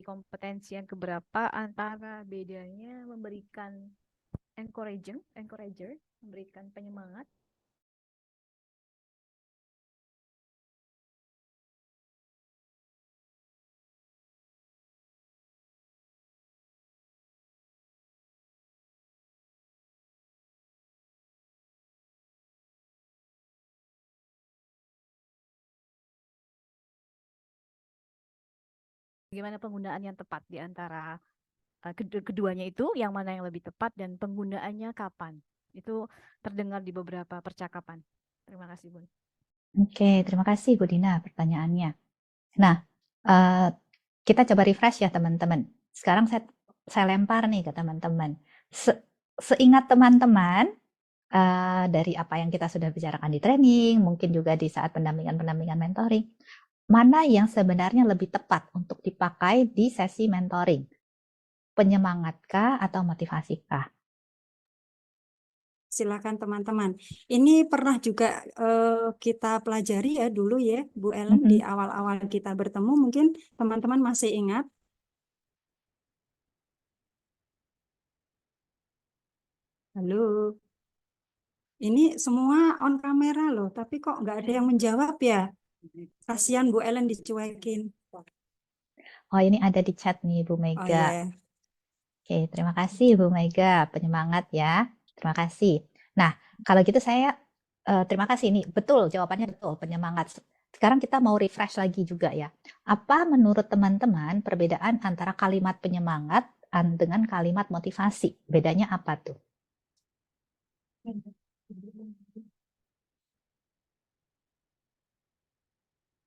kompetensi yang keberapa antara bedanya memberikan encourager, memberikan penyemangat. Bagaimana penggunaan yang tepat di antara keduanya itu, yang mana yang lebih tepat dan penggunaannya kapan? Itu terdengar di beberapa percakapan. Terima kasih, Bun. Oke, terima kasih Bu Dina pertanyaannya. Nah, kita coba refresh ya teman-teman. Sekarang saya lempar nih ke teman-teman. Seingat teman-teman, dari apa yang kita sudah bicarakan di training, mungkin juga di saat pendampingan mentoring, mana yang sebenarnya lebih tepat untuk dipakai di sesi mentoring? Penyemangatkah atau motivasi-kah? Silakan teman-teman. Ini pernah juga kita pelajari ya dulu ya Bu Ellen di awal-awal kita bertemu. Mungkin teman-teman masih ingat. Halo. Ini semua on kamera loh, tapi kok nggak ada yang menjawab ya? Kasihan Bu Ellen dicuekin. Oh, ini ada di chat nih Bu Oh Mega. ya. Oke, terima kasih Bu Mega, penyemangat ya. Terima kasih. Nah, kalau gitu saya terima kasih nih. Betul, jawabannya betul, penyemangat. Sekarang kita mau refresh lagi juga ya. Apa menurut teman-teman perbedaan antara kalimat penyemangat dengan kalimat motivasi? Bedanya apa tuh?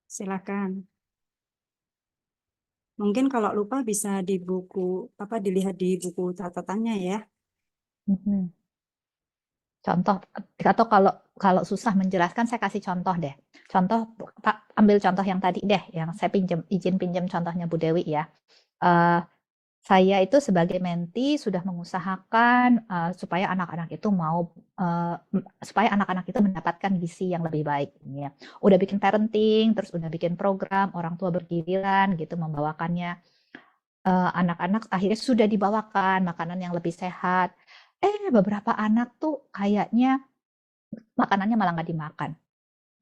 Silakan. Mungkin kalau lupa bisa di buku apa dilihat di buku catatannya ya. Mhm. Contoh atau kalau kalau susah menjelaskan saya kasih contoh deh. Contoh Pak, ambil contoh yang tadi deh, yang saya izin pinjam contohnya Bu Dewi ya. Eh, saya itu sebagai menti sudah mengusahakan supaya anak-anak itu supaya anak-anak itu mendapatkan gizi yang lebih baik ya. Udah bikin parenting, terus udah bikin program orang tua bergiliran gitu membawakannya. Anak-anak akhirnya sudah dibawakan makanan yang lebih sehat. Beberapa anak tuh kayaknya makanannya malah nggak dimakan.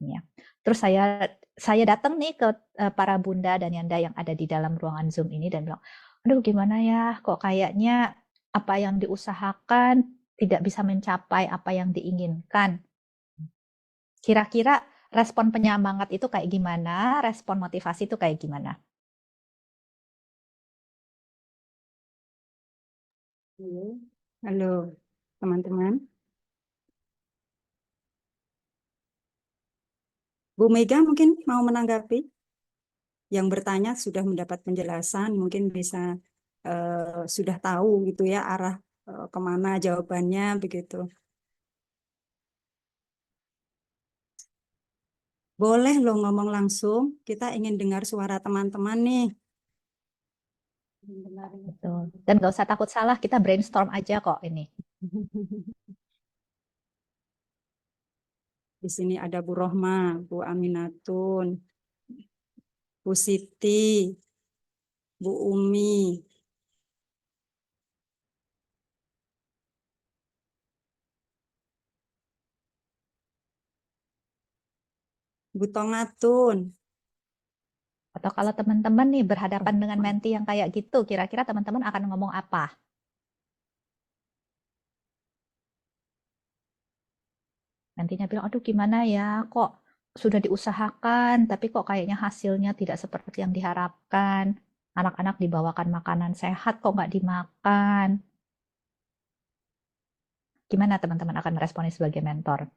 Ya. Terus saya datang nih ke para bunda dan yanda yang ada di dalam ruangan Zoom ini dan bilang, aduh gimana ya, kok kayaknya apa yang diusahakan tidak bisa mencapai apa yang diinginkan. Kira-kira respon penyemangat itu kayak gimana, respon motivasi itu kayak gimana? Halo, teman-teman. Bu Mega mungkin mau menanggapi? Yang bertanya sudah mendapat penjelasan, mungkin bisa sudah tahu gitu ya arah kemana jawabannya begitu. Boleh loh ngomong langsung, kita ingin dengar suara teman-teman nih. Betul. Dan nggak usah takut salah, kita brainstorm aja kok ini. Di sini ada Bu Rohma, Bu Aminatun, Bu Siti, Bu Umi, Bu Tongatun. Atau kalau teman-teman nih berhadapan dengan menti yang kayak gitu, kira-kira teman-teman akan ngomong apa? Nantinya bilang, aduh gimana ya, kok sudah diusahakan, tapi kok kayaknya hasilnya tidak seperti yang diharapkan. Anak-anak dibawakan makanan sehat, kok nggak dimakan. Gimana teman-teman akan meresponi sebagai mentor?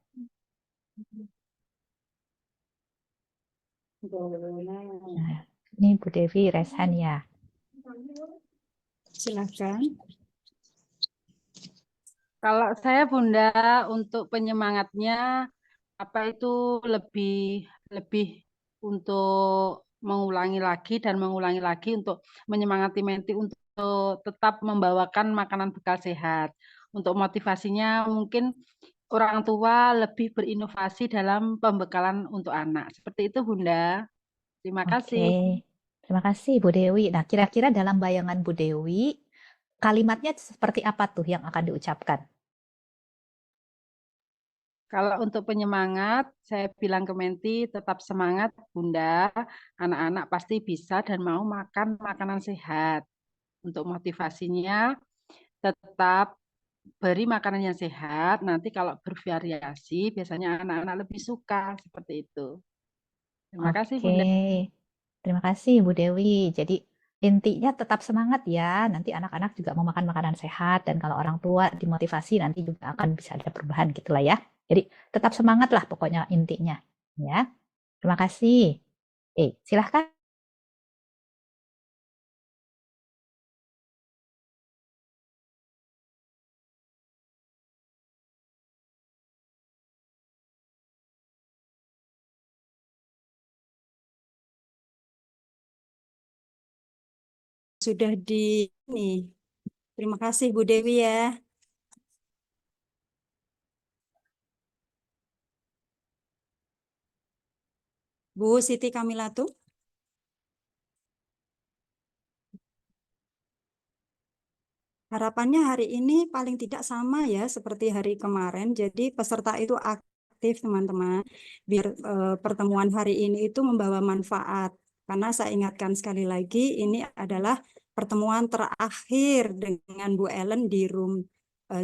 Nah, ini Bu Devi resen ya. Silakan. Kalau saya Bunda untuk penyemangatnya apa itu lebih lebih untuk mengulangi lagi dan mengulangi lagi untuk menyemangati Menti untuk tetap membawakan makanan bekal sehat. Untuk motivasinya mungkin orang tua lebih berinovasi dalam pembekalan untuk anak. Seperti itu Bunda. Terima Oke, kasih. terima kasih Bu Dewi. Nah, kira-kira dalam bayangan Bu Dewi, kalimatnya seperti apa tuh yang akan diucapkan? Kalau untuk penyemangat, saya bilang ke Menti, tetap semangat Bunda, anak-anak pasti bisa dan mau makan makanan sehat. Untuk motivasinya, tetap beri makanan yang sehat, nanti kalau bervariasi, biasanya anak-anak lebih suka, seperti itu. Terima kasih Oke, Bunda. terima kasih Bu Dewi. Jadi intinya tetap semangat ya. Nanti anak-anak juga mau makan makanan sehat dan kalau orang tua dimotivasi nanti juga akan bisa ada perubahan gitulah ya. Jadi tetap semangat lah pokoknya intinya. Ya, terima kasih. Silahkan. Sudah di ini. Terima kasih Bu Dewi ya. Bu Siti Kamilatu. Harapannya hari ini paling tidak sama ya seperti hari kemarin. Jadi peserta itu aktif teman-teman. Biar pertemuan hari ini itu membawa manfaat. Karena saya ingatkan sekali lagi ini adalah pertemuan terakhir dengan Bu Ellen di room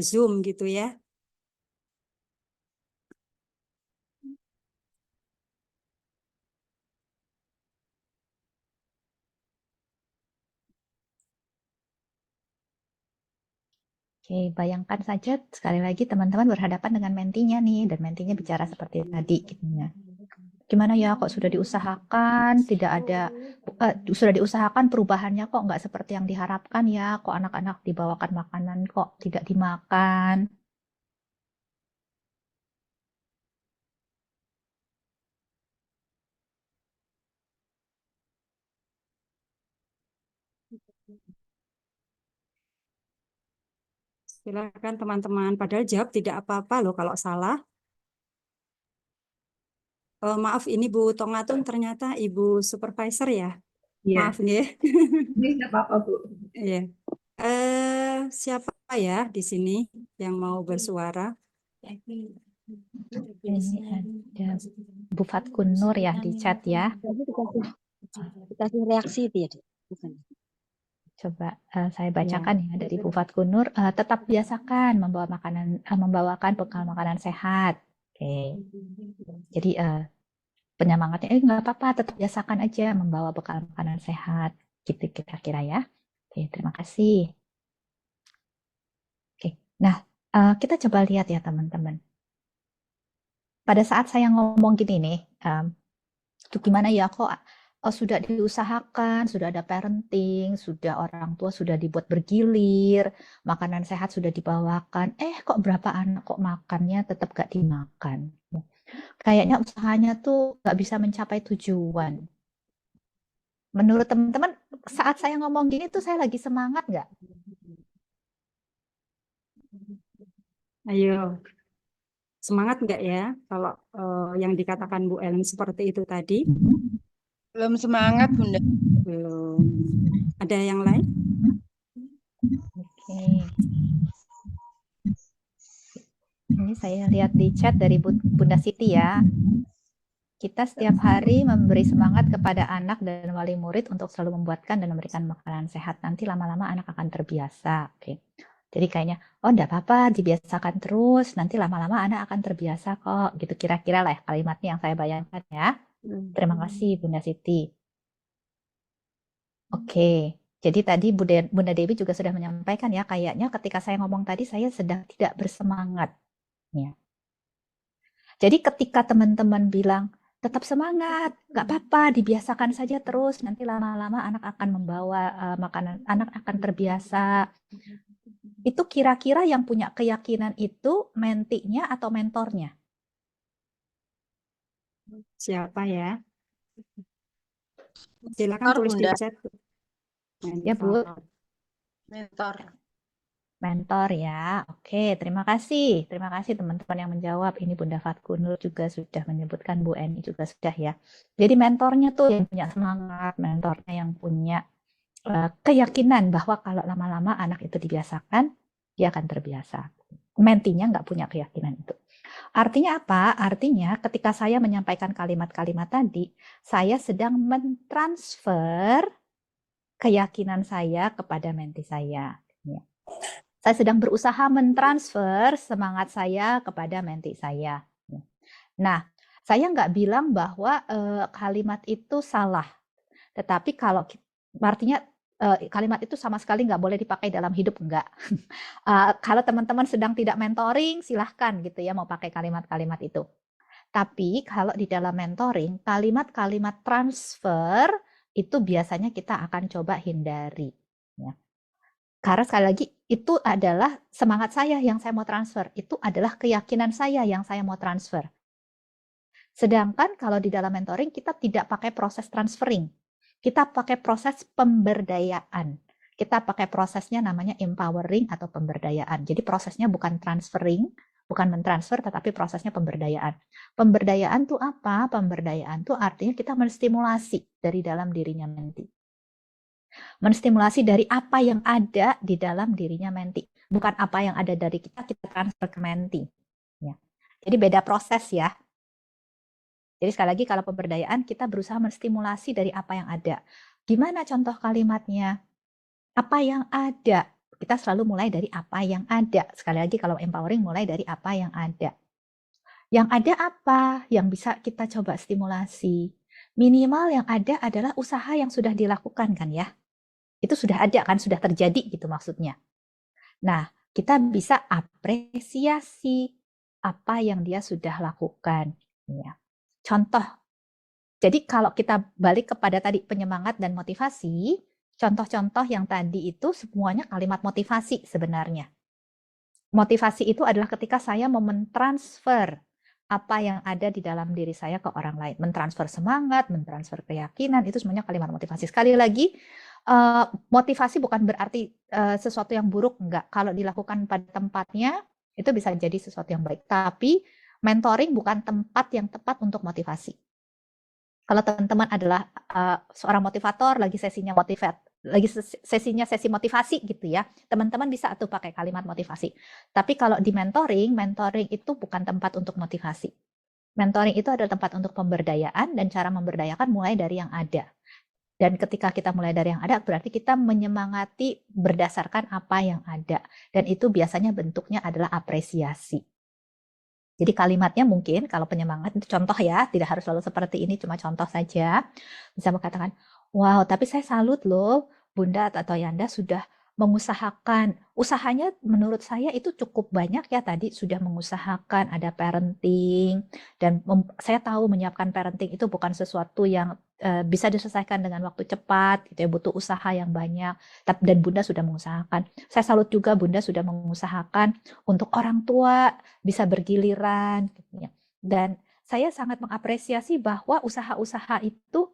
Zoom gitu ya. Oke, bayangkan saja sekali lagi teman-teman berhadapan dengan mentinya nih, dan mentinya bicara seperti tadi gitu ya. Gimana ya kok sudah diusahakan, tidak ada, sudah diusahakan perubahannya kok nggak seperti yang diharapkan ya, kok anak-anak dibawakan makanan kok tidak dimakan. Silakan teman-teman. Padahal jawab tidak apa-apa loh kalau salah. Maaf, ini Bu Tongatun ternyata Ibu Supervisor ya. Iya, Maaf nih. ini nggak apa-apa, Bu. Iya. Siapa ya di sini yang mau bersuara? Ini ada Bu Fatkun Nur ya di chat ya. Dikasih reaksi dia, Dek. Bukan. Coba saya bacakan ya dari Bu Fatkun Nur. Tetap biasakan membawakan bekal makanan sehat. Oke. Jadi penyemangatnya nggak apa-apa, tetap biasakan aja membawa bekal makanan sehat. Gitu kira-kira ya. Oke, terima kasih. Oke, nah kita coba lihat ya teman-teman. Pada saat saya ngomong gini nih, itu gimana ya kok sudah diusahakan, sudah ada parenting, sudah orang tua sudah dibuat bergilir, makanan sehat sudah dibawakan, kok berapa anak kok makannya tetap gak dimakan. Kayaknya usahanya tuh gak bisa mencapai tujuan. Menurut teman-teman, saat saya ngomong gini tuh saya lagi semangat nggak? Ayo, semangat nggak ya kalau yang dikatakan Bu Ellen seperti itu tadi? Belum semangat, Bunda. Belum. Ada yang lain? Oke. Ini saya lihat di chat dari Bunda Siti ya. Kita setiap hari memberi semangat kepada anak dan wali murid untuk selalu membuatkan dan memberikan makanan sehat. Nanti lama-lama anak akan terbiasa. Oke. Jadi kayaknya, oh enggak apa-apa, dibiasakan terus. Nanti lama-lama anak akan terbiasa kok. Gitu kira-kira lah kalimatnya yang saya bayangkan ya. Terima kasih Bunda Siti. Oke. Jadi tadi Bunda Dewi juga sudah menyampaikan ya, kayaknya ketika saya ngomong tadi saya sedang tidak bersemangat. Ya. Jadi ketika teman-teman bilang, tetap semangat, nggak apa-apa, dibiasakan saja terus, nanti lama-lama anak akan membawa makanan, anak akan terbiasa. Itu kira-kira yang punya keyakinan itu mentinya atau mentornya? Siapa ya? Silakan Mentor, tulis di Bunda. chat. Ya, Bu. Mentor. Mentor ya. Oke, terima kasih. Terima kasih teman-teman yang menjawab. Ini Bunda Fatkunur juga sudah menyebutkan, Bu Eni juga sudah ya. Jadi mentornya tuh yang punya semangat, mentornya yang punya keyakinan bahwa kalau lama-lama anak itu dibiasakan, dia akan terbiasa. Mentinya nggak punya keyakinan itu. Artinya apa? Artinya ketika saya menyampaikan kalimat-kalimat tadi, saya sedang mentransfer keyakinan saya kepada menti saya. Saya sedang berusaha mentransfer semangat saya kepada menti saya. Nah, saya nggak bilang bahwa kalimat itu salah. Tetapi kalau artinya kalimat itu sama sekali nggak boleh dipakai dalam hidup, enggak. Kalau teman-teman sedang tidak mentoring, silahkan gitu ya mau pakai kalimat-kalimat itu. Tapi kalau di dalam mentoring, kalimat-kalimat transfer itu biasanya kita akan coba hindari. Ya. Karena sekali lagi itu adalah semangat saya yang saya mau transfer, itu adalah keyakinan saya yang saya mau transfer. Sedangkan kalau di dalam mentoring kita tidak pakai proses transferring, kita pakai proses pemberdayaan. Kita pakai prosesnya namanya empowering atau pemberdayaan. Jadi prosesnya bukan transferring, bukan mentransfer, tetapi prosesnya pemberdayaan. Pemberdayaan itu apa? Pemberdayaan itu artinya kita menstimulasi dari dalam dirinya menti. Menstimulasi dari apa yang ada di dalam dirinya menti. Bukan apa yang ada dari kita transfer ke menti. Ya. Jadi beda proses ya. Jadi sekali lagi kalau pemberdayaan kita berusaha menstimulasi dari apa yang ada. Gimana contoh kalimatnya? Apa yang ada? Kita selalu mulai dari apa yang ada. Sekali lagi kalau empowering mulai dari apa yang ada. Yang ada apa? Yang bisa kita coba stimulasi. Minimal yang ada adalah usaha yang sudah dilakukan kan ya. Itu sudah ada kan, sudah terjadi gitu maksudnya. Nah, kita bisa apresiasi apa yang dia sudah lakukan. Ya. Contoh, jadi kalau kita balik kepada tadi penyemangat dan motivasi, contoh-contoh yang tadi itu semuanya kalimat motivasi sebenarnya. Motivasi itu adalah ketika saya mau mentransfer apa yang ada di dalam diri saya ke orang lain. Mentransfer semangat, mentransfer keyakinan, itu semuanya kalimat motivasi. Sekali lagi, motivasi bukan berarti sesuatu yang buruk, enggak. Kalau dilakukan pada tempatnya, itu bisa jadi sesuatu yang baik. Tapi mentoring bukan tempat yang tepat untuk motivasi. Kalau teman-teman adalah seorang motivator, lagi sesinya sesi motivasi gitu ya, teman-teman bisa tuh pakai kalimat motivasi. Tapi kalau di mentoring itu bukan tempat untuk motivasi. Mentoring itu adalah tempat untuk pemberdayaan, dan cara memberdayakan mulai dari yang ada. Dan ketika kita mulai dari yang ada, berarti kita menyemangati berdasarkan apa yang ada. Dan itu biasanya bentuknya adalah apresiasi. Jadi kalimatnya mungkin kalau penyemangat itu contoh ya, tidak harus selalu seperti ini, cuma contoh saja. Bisa mengatakan, wow, tapi saya salut loh, Bunda atau Yanda sudah mengusahakan. Usahanya menurut saya itu cukup banyak ya, tadi sudah mengusahakan ada parenting, dan saya tahu menyiapkan parenting itu bukan sesuatu yang bisa diselesaikan dengan waktu cepat, gitu ya, butuh usaha yang banyak. Dan Bunda sudah mengusahakan. Saya salut juga Bunda sudah mengusahakan untuk orang tua bisa bergiliran, gitu ya. Dan saya sangat mengapresiasi bahwa usaha-usaha itu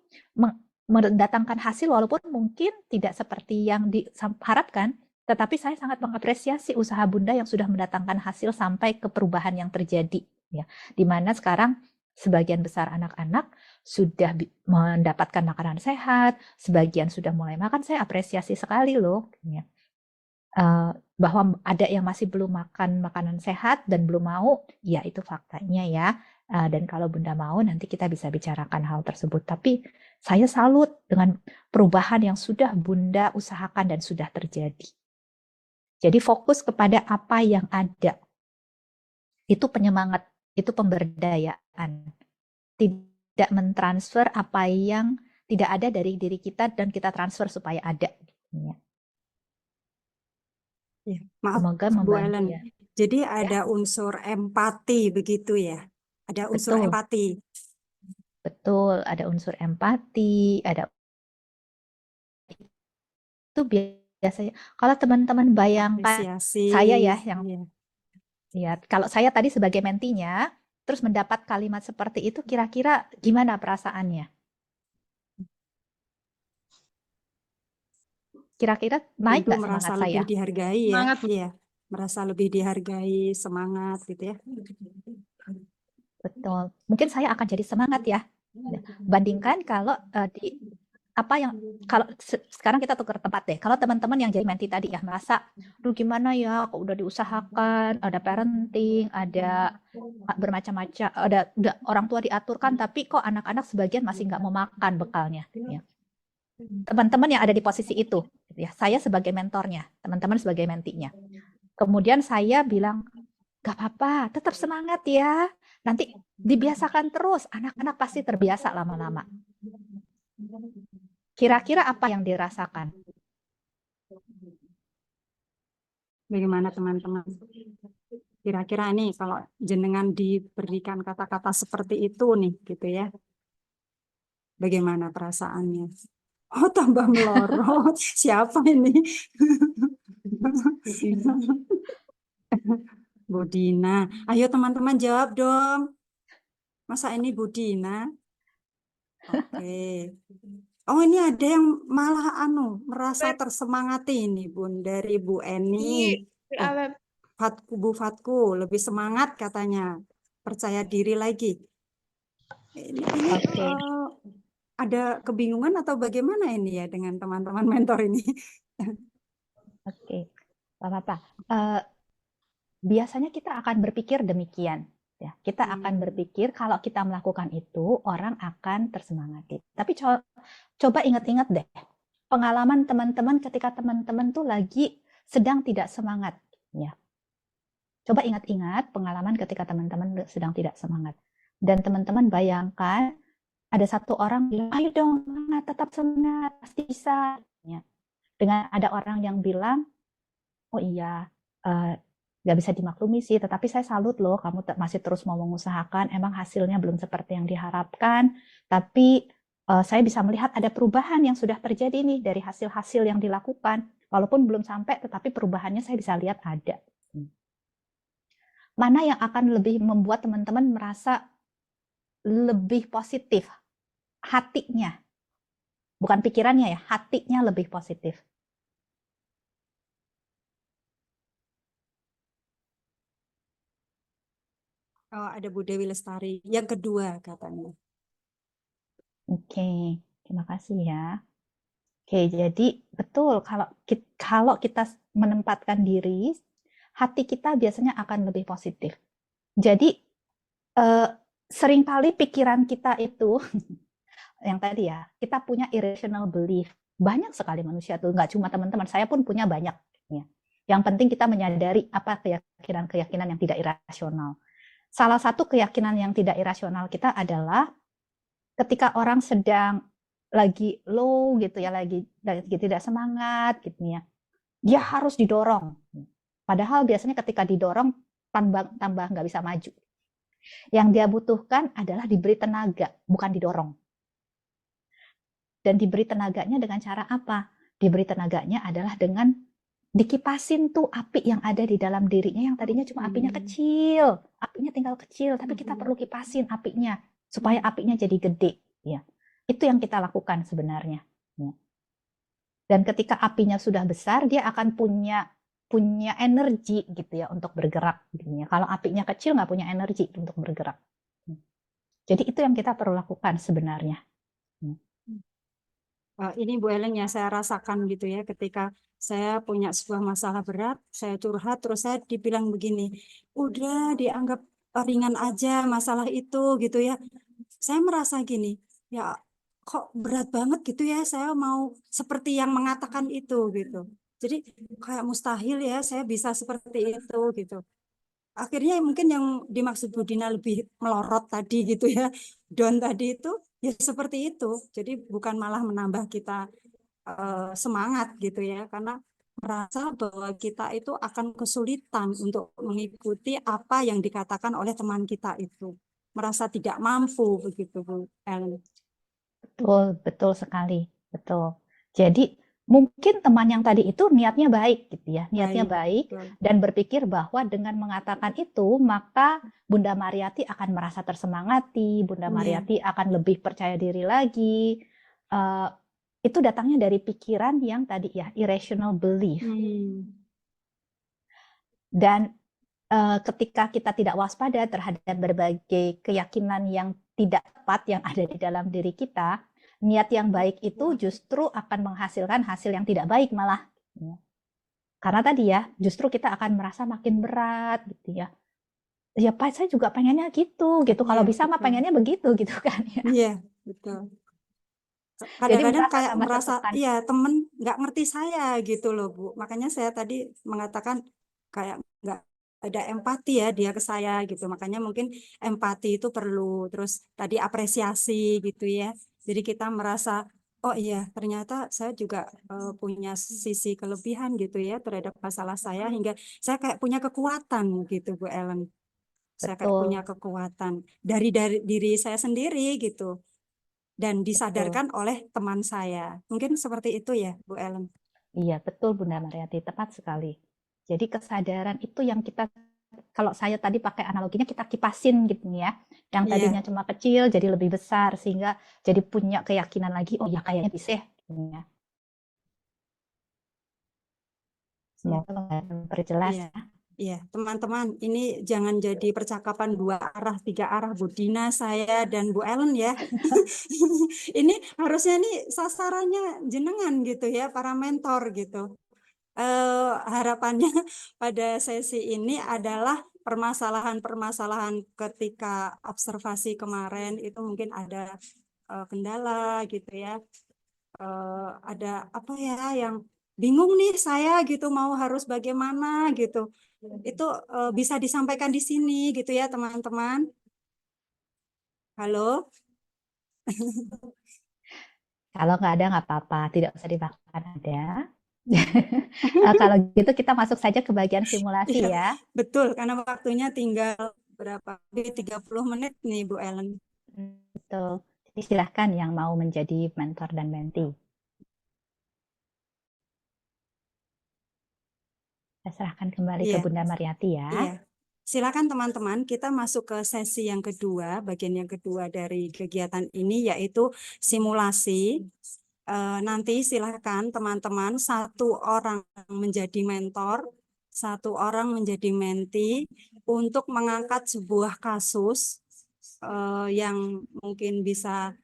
mendatangkan hasil walaupun mungkin tidak seperti yang diharapkan, tetapi saya sangat mengapresiasi usaha Bunda yang sudah mendatangkan hasil sampai ke perubahan yang terjadi, ya. Di mana sekarang sebagian besar anak-anak sudah mendapatkan makanan sehat, sebagian sudah mulai makan. Saya apresiasi sekali loh, ya. Bahwa ada yang masih belum makan makanan sehat dan belum mau, ya itu faktanya ya. Dan kalau Bunda mau nanti kita bisa bicarakan hal tersebut. Tapi saya salut dengan perubahan yang sudah Bunda usahakan dan sudah terjadi. Jadi fokus kepada apa yang ada. Itu penyemangat, itu pemberdayaan. Tidak mentransfer apa yang tidak ada dari diri kita dan kita transfer supaya ada. Ya, maaf Semoga Bu membantu Ellen. ya. Jadi ada unsur empati begitu ya? Ada unsur Betul. empati. Betul, ada unsur empati, ada itu biasanya. Kalau teman-teman bayangkan Apresiasi. saya ya, yang Iya. ya, kalau saya tadi sebagai mentinya, terus mendapat kalimat seperti itu, kira-kira gimana perasaannya? Kira-kira naik Tentu nggak merasa semangat lebih saya? dihargai ya. Semangat, Bu. Iya, merasa lebih dihargai, semangat gitu ya. Betul. Mungkin saya akan jadi semangat ya. Bandingkan kalau di apa yang kalau sekarang kita tukar tempat deh. Kalau teman-teman yang jadi menti tadi ya merasa, duh gimana ya, kok udah diusahakan, ada parenting, ada bermacam-macam, ada udah orang tua diaturkan, tapi kok anak-anak sebagian masih nggak mau makan bekalnya. Ya. Teman-teman yang ada di posisi itu, gitu ya. Saya sebagai mentornya, teman-teman sebagai mentinya. Kemudian saya bilang, gak apa-apa, tetap semangat ya. Nanti dibiasakan terus, anak-anak pasti terbiasa lama-lama. Kira-kira apa yang dirasakan? Bagaimana teman-teman? Kira-kira nih kalau jenengan diberikan kata-kata seperti itu nih gitu ya. Bagaimana perasaannya? Oh, tambah melorot. Siapa ini? Bu Dina. Ayo teman-teman jawab dong. Masa ini Bu Dina? Oke. Oh, ini ada yang malah merasa tersemangati ini Bun dari Bu Eni. Bu Fatku lebih semangat katanya. Percaya diri lagi. Ini Oke. ada kebingungan atau bagaimana ini ya dengan teman-teman mentor ini? Oke, Bapak. Biasanya kita akan berpikir demikian. Ya, kita akan berpikir kalau kita melakukan itu orang akan tersemangati. Tapi coba ingat-ingat deh, pengalaman teman-teman ketika teman-teman tuh lagi sedang tidak semangat. Ya. Coba ingat-ingat pengalaman ketika teman-teman sedang tidak semangat. Dan teman-teman bayangkan ada satu orang bilang, ayo dong, tetap semangat, pasti bisa. Ya. Dengan ada orang yang bilang, oh iya, nggak bisa dimaklumi sih, tetapi saya salut loh, kamu masih terus mau mengusahakan, emang hasilnya belum seperti yang diharapkan, tapi saya bisa melihat ada perubahan yang sudah terjadi nih dari hasil-hasil yang dilakukan, walaupun belum sampai, tetapi perubahannya saya bisa lihat ada. Mana yang akan lebih membuat teman-teman merasa lebih positif? Hatinya, bukan pikirannya ya, hatinya lebih positif. Oh, ada Bu Dewi Lestari. Yang kedua katanya. Oke, terima kasih ya. Oke, jadi betul kalau kita menempatkan diri, hati kita biasanya akan lebih positif. Jadi seringkali pikiran kita itu yang tadi ya, kita punya irrational belief. Banyak sekali manusia tuh, nggak cuma teman-teman, saya pun punya banyak. Ya. Yang penting kita menyadari apa keyakinan-keyakinan yang tidak irasional. Salah satu keyakinan yang tidak irasional kita adalah ketika orang sedang lagi low gitu ya, lagi tidak semangat gitu ya, dia harus didorong. Padahal biasanya ketika didorong tambah nggak bisa maju. Yang dia butuhkan adalah diberi tenaga, bukan didorong. Dan diberi tenaganya dengan cara apa? Diberi tenaganya adalah dengan dikipasin tuh api yang ada di dalam dirinya yang tadinya cuma apinya kecil, apinya tinggal kecil, tapi kita perlu kipasin apinya supaya apinya jadi gede. Ya, itu yang kita lakukan sebenarnya. Ya. Dan ketika apinya sudah besar, dia akan punya energi gitu ya untuk bergerak. Gitu ya. Kalau apinya kecil nggak punya energi untuk bergerak. Jadi itu yang kita perlu lakukan sebenarnya. Ini Bu Ellen yang saya rasakan gitu ya, ketika saya punya sebuah masalah berat, saya curhat, terus saya dibilang begini, udah dianggap ringan aja masalah itu gitu ya. Saya merasa gini, ya kok berat banget gitu ya, saya mau seperti yang mengatakan itu gitu. Jadi kayak mustahil ya saya bisa seperti itu gitu. Akhirnya mungkin yang dimaksud Bu Dina lebih melorot tadi gitu ya, down tadi itu ya seperti itu. Jadi bukan malah menambah kita semangat gitu ya, karena merasa bahwa kita itu akan kesulitan untuk mengikuti apa yang dikatakan oleh teman kita itu. Merasa tidak mampu begitu Bu Ellen. Betul sekali, betul. Jadi mungkin teman yang tadi itu niatnya baik gitu ya, niatnya baik dan berpikir bahwa dengan mengatakan itu maka Bunda Mariyati akan merasa tersemangati, Bunda Mariyati akan lebih percaya diri lagi. Itu datangnya dari pikiran yang tadi ya, irrational belief. Dan ketika kita tidak waspada terhadap berbagai keyakinan yang tidak tepat yang ada di dalam diri kita, niat yang baik itu justru akan menghasilkan hasil yang tidak baik malah. Karena tadi ya, justru kita akan merasa makin berat gitu ya. Ya Pak, saya juga pengennya gitu. Kalau bisa mah pengennya begitu gitu kan ya. Iya, betul. Kadang-kadang kayak merasa, iya temen nggak ngerti saya gitu loh Bu. Makanya saya tadi mengatakan kayak nggak ada empati ya dia ke saya gitu. Makanya mungkin empati itu perlu. Terus tadi apresiasi gitu ya. Jadi kita merasa, oh iya ternyata saya juga punya sisi kelebihan gitu ya terhadap masalah saya. Hingga saya kayak punya kekuatan gitu Bu Ellen. Saya kayak punya kekuatan dari diri saya sendiri gitu. Dan disadarkan oleh teman saya. Mungkin seperti itu ya, Bu Ellen. Iya, betul Bunda Mariyati, tepat sekali. Jadi kesadaran itu yang kita, kalau saya tadi pakai analoginya kita kipasin gitu ya. Yang tadinya cuma kecil jadi lebih besar sehingga jadi punya keyakinan lagi, oh ya kayaknya bisa ya. Semoga memperjelas ya. Iya, teman-teman, ini jangan jadi percakapan 2 arah, 3 arah, Bu Dina, saya, dan Bu Ellen ya. Ini harusnya nih sasarannya jenengan gitu ya, para mentor gitu. Harapannya pada sesi ini adalah permasalahan-permasalahan ketika observasi kemarin itu mungkin ada kendala gitu ya. Ada apa ya yang bingung nih saya gitu mau harus bagaimana gitu. Itu bisa disampaikan di sini gitu ya teman-teman. Halo? Kalau nggak ada nggak apa-apa, tidak usah dibakar ada. Kalau gitu kita masuk saja ke bagian simulasi Iya, ya. betul, karena waktunya tinggal berapa? Lebih 30 menit nih Bu Ellen. Betul. Jadi silahkan yang mau menjadi mentor dan mentee. Saya serahkan kembali ke Iya, Bunda Mariyati ya. iya. Silakan teman-teman, kita masuk ke sesi yang kedua, bagian yang kedua dari kegiatan ini yaitu simulasi. Nanti silakan teman-teman satu orang menjadi mentor, satu orang menjadi mentee untuk mengangkat sebuah kasus yang mungkin bisa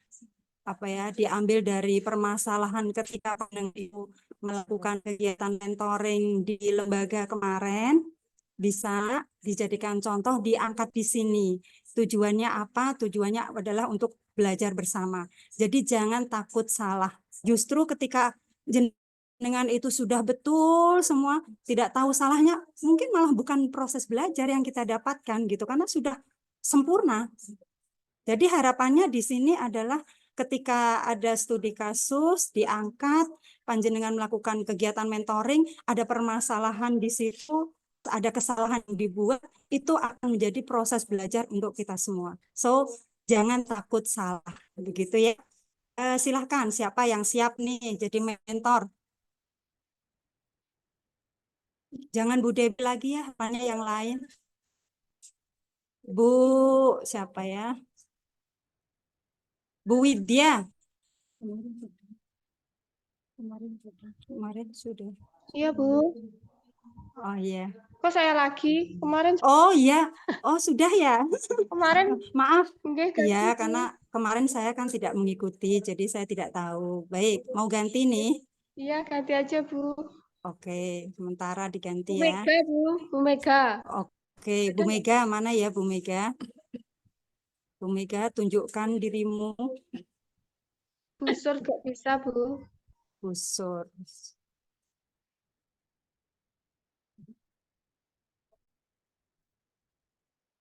diambil dari permasalahan ketika Pandangan Ibu melakukan kegiatan mentoring di lembaga kemarin, bisa dijadikan contoh, diangkat di sini. Tujuannya apa? Tujuannya adalah untuk belajar bersama. Jadi jangan takut salah. Justru ketika jenengan itu sudah betul semua, tidak tahu salahnya, mungkin malah bukan proses belajar yang kita dapatkan gitu, karena sudah sempurna. Jadi harapannya di sini adalah ketika ada studi kasus diangkat, panjenengan melakukan kegiatan mentoring, ada permasalahan di situ, ada kesalahan yang dibuat, itu akan menjadi proses belajar untuk kita semua. So, jangan takut salah, begitu ya. Silahkan, siapa yang siap nih jadi mentor? Jangan Bu Dewi lagi ya, tanya yang lain. Bu, siapa ya? Bu Widya. Kemarin sudah. Iya, Bu. Oh iya. Kok saya lagi? Kemarin Oh iya. Oh sudah ya. kemarin Maaf. nggih Iya, ganti, Bu. karena kemarin saya kan tidak mengikuti, jadi saya tidak tahu. Baik, mau ganti nih. Iya, ganti aja, Bu. Oke, sementara Bu diganti ya. Mega, Bu. Bu Mega. Oke, Bu Mega, mana ya Bu Mega? Bu Mega, tunjukkan dirimu. Busur gak bisa, Bu. Busur.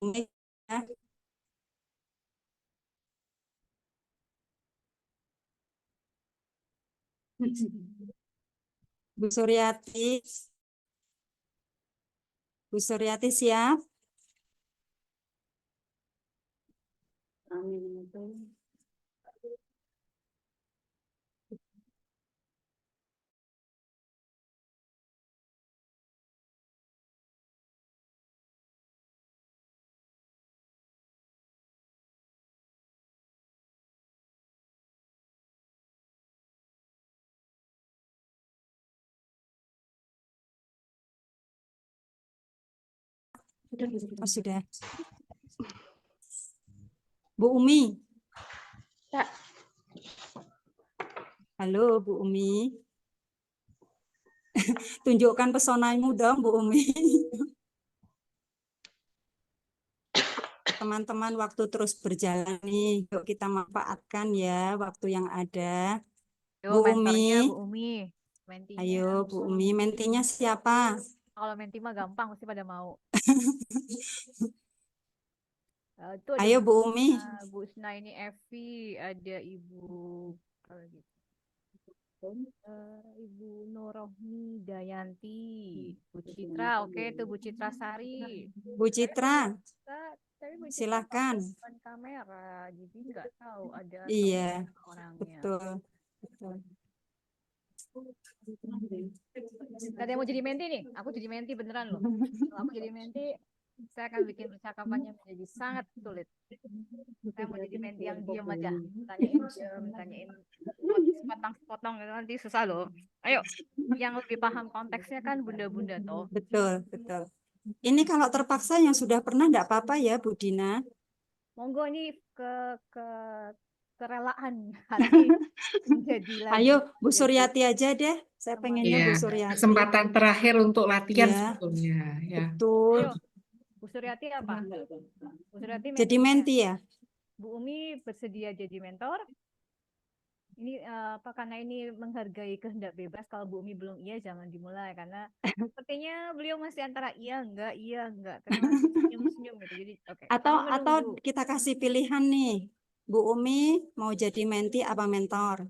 Bu Mega. Bu Suryati. Bu Suryati siap? Amin. Oh, sudah. Bu Umi. Ya. Halo Bu Umi. Tunjukkan pesonamu dong Bu Umi. Teman-teman, waktu terus berjalan nih. Yuk kita manfaatkan ya waktu yang ada. Yo, Bu mentornya Umi. Bu Umi. Mentinya. Ayo Bu Umi, mentinya siapa? Kalau menti mah gampang, pasti pada mau. Itu ada Ayo Bu Umi. Bu Snaini Evi, ada Ibu apa lagi? Ibu Nurrohmi Dayanti, Bu Citra, oke itu Bu Citra Sari. Bu Citra, Tapi Bu Citra silahkan. depan kamera, jadi nggak tahu ada atau Iya, enggak orangnya. betul. Betul. Gak ada yang mau jadi menti nih? Aku jadi menti beneran loh. Kalau aku jadi menti, saya akan bikin percakapannya menjadi sangat sulit. Saya mau jadi menti yang diam aja, tanyain diam, tanyain sepotong-sepotong gitu nanti susah loh. Ayo, yang lebih paham konteksnya kan bunda-bunda toh. Betul, betul. Ini kalau terpaksa yang sudah pernah enggak apa-apa ya Bu Dina. Monggo ini ke kerelaan hati menjadi lagi. Ayo Bu Suryati aja deh. Saya pengennya Iya, Bu Suryati. kesempatan terakhir untuk latihan Iya. sebetulnya ya. Betul. Ayo, Bu Suryati apa? Bu Suryati Jadi mentinya. menti ya? Bu Umi bersedia jadi mentor. Ini karena ini menghargai kehendak bebas. Kalau Bu Umi belum iya jangan dimulai karena sepertinya beliau masih antara iya enggak karena masih senyum-senyum gitu. Jadi oke. Atau kita kasih pilihan nih. Bu Umi mau jadi menti apa mentor?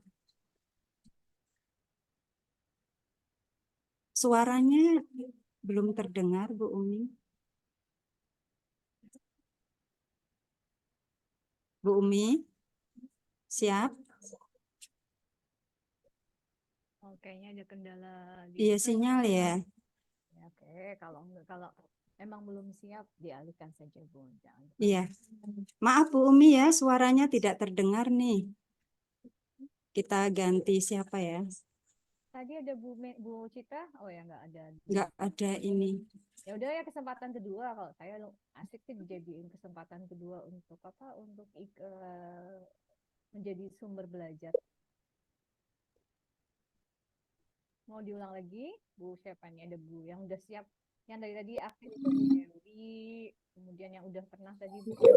Suaranya belum terdengar, Bu Umi. Bu Umi, siap? Oh, kayaknya ada kendala di Iya, sinyal ya. Ya, oke, kalau enggak, kalau emang belum siap dialihkan saja, Bu. Jangan. Iya. Maaf Bu Umi ya, suaranya tidak terdengar nih. Kita ganti siapa ya? Tadi ada Bu Citra, oh ya nggak ada. Nggak ada ini. Ya udah ya, kesempatan kedua, kalau saya asik sih dijadiin kesempatan kedua untuk apa? Untuk menjadi sumber belajar. Mau diulang lagi, Bu siapa nih? Ada Bu yang udah siap, yang dari tadi aktif tuh Bu Dewi, kemudian yang udah pernah tadi Bu Widya,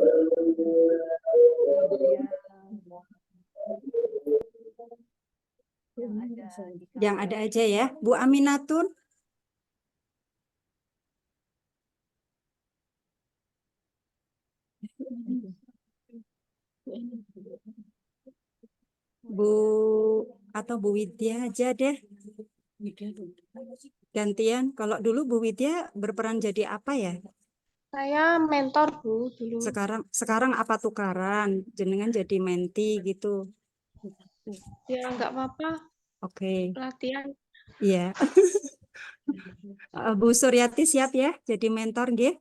yang ada di Yang ada aja ya. Bu Aminatun. Bu atau Bu Widya aja deh. Gantian. Kalau dulu Bu Widya berperan jadi apa ya? Saya mentor Bu dulu. Sekarang apa tukaran? Jenengan jadi menti gitu. Ya nggak apa-apa, Oke. latihan. Iya. Bu Suryati siap ya jadi mentor nggih?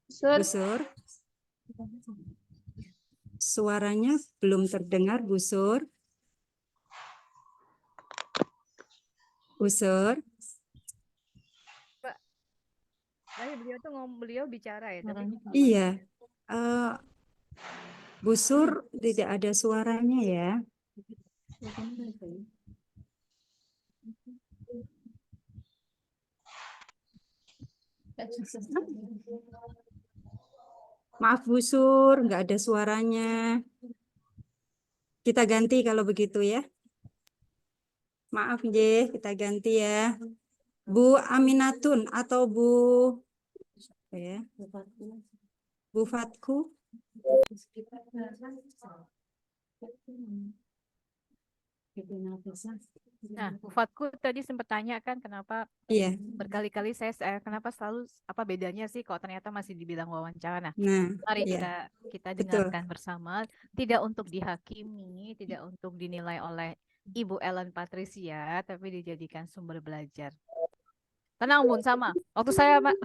Bu Sur. Suaranya belum terdengar Bu Sur. Bu Sur. Tadi beliau bicara ya, tapi Iya. Bu Sur tidak ada suaranya ya. Maaf Bu Sur, nggak ada suaranya. Kita ganti kalau begitu ya. Maaf nggih, kita ganti ya. Bu Aminatun atau Bu apa ya? Bu Fatku. nah, Bu Fatku tadi sempat tanya kan kenapa Iya. berkali-kali kenapa selalu apa bedanya sih kalau ternyata masih dibilang wawancara. Nah, Nah, mari iya. kita Betul. dengarkan bersama, tidak untuk dihakimi, tidak untuk dinilai oleh Ibu Ellen Patricia, tapi dijadikan sumber belajar. Tenang Bun, sama. Waktu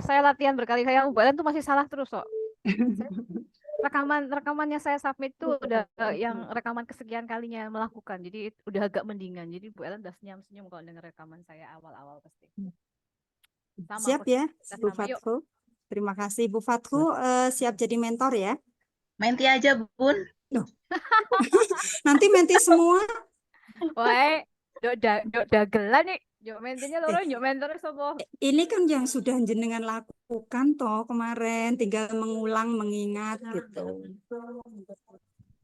saya latihan berkali-kali, Bu Ellen tuh masih salah terus kok. Rekamannya saya submit tuh udah yang rekaman kesekian kalinya melakukan, jadi udah agak mendingan. Jadi Bu Ellen udah senyum-senyum kalau dengar rekaman saya awal-awal pasti. Sama, Siap ya, kita Bu sama. Yuk. Fatku. Terima kasih Bu Fatku. Siap jadi mentor ya. Menti aja, Bun. Nanti menti semua. Wah, dagelan nih. Yuk mentinya loro, yuk mentornya sopo. Ini kan yang sudah jenengan lakukan toh kemarin, tinggal mengulang, mengingat gitu.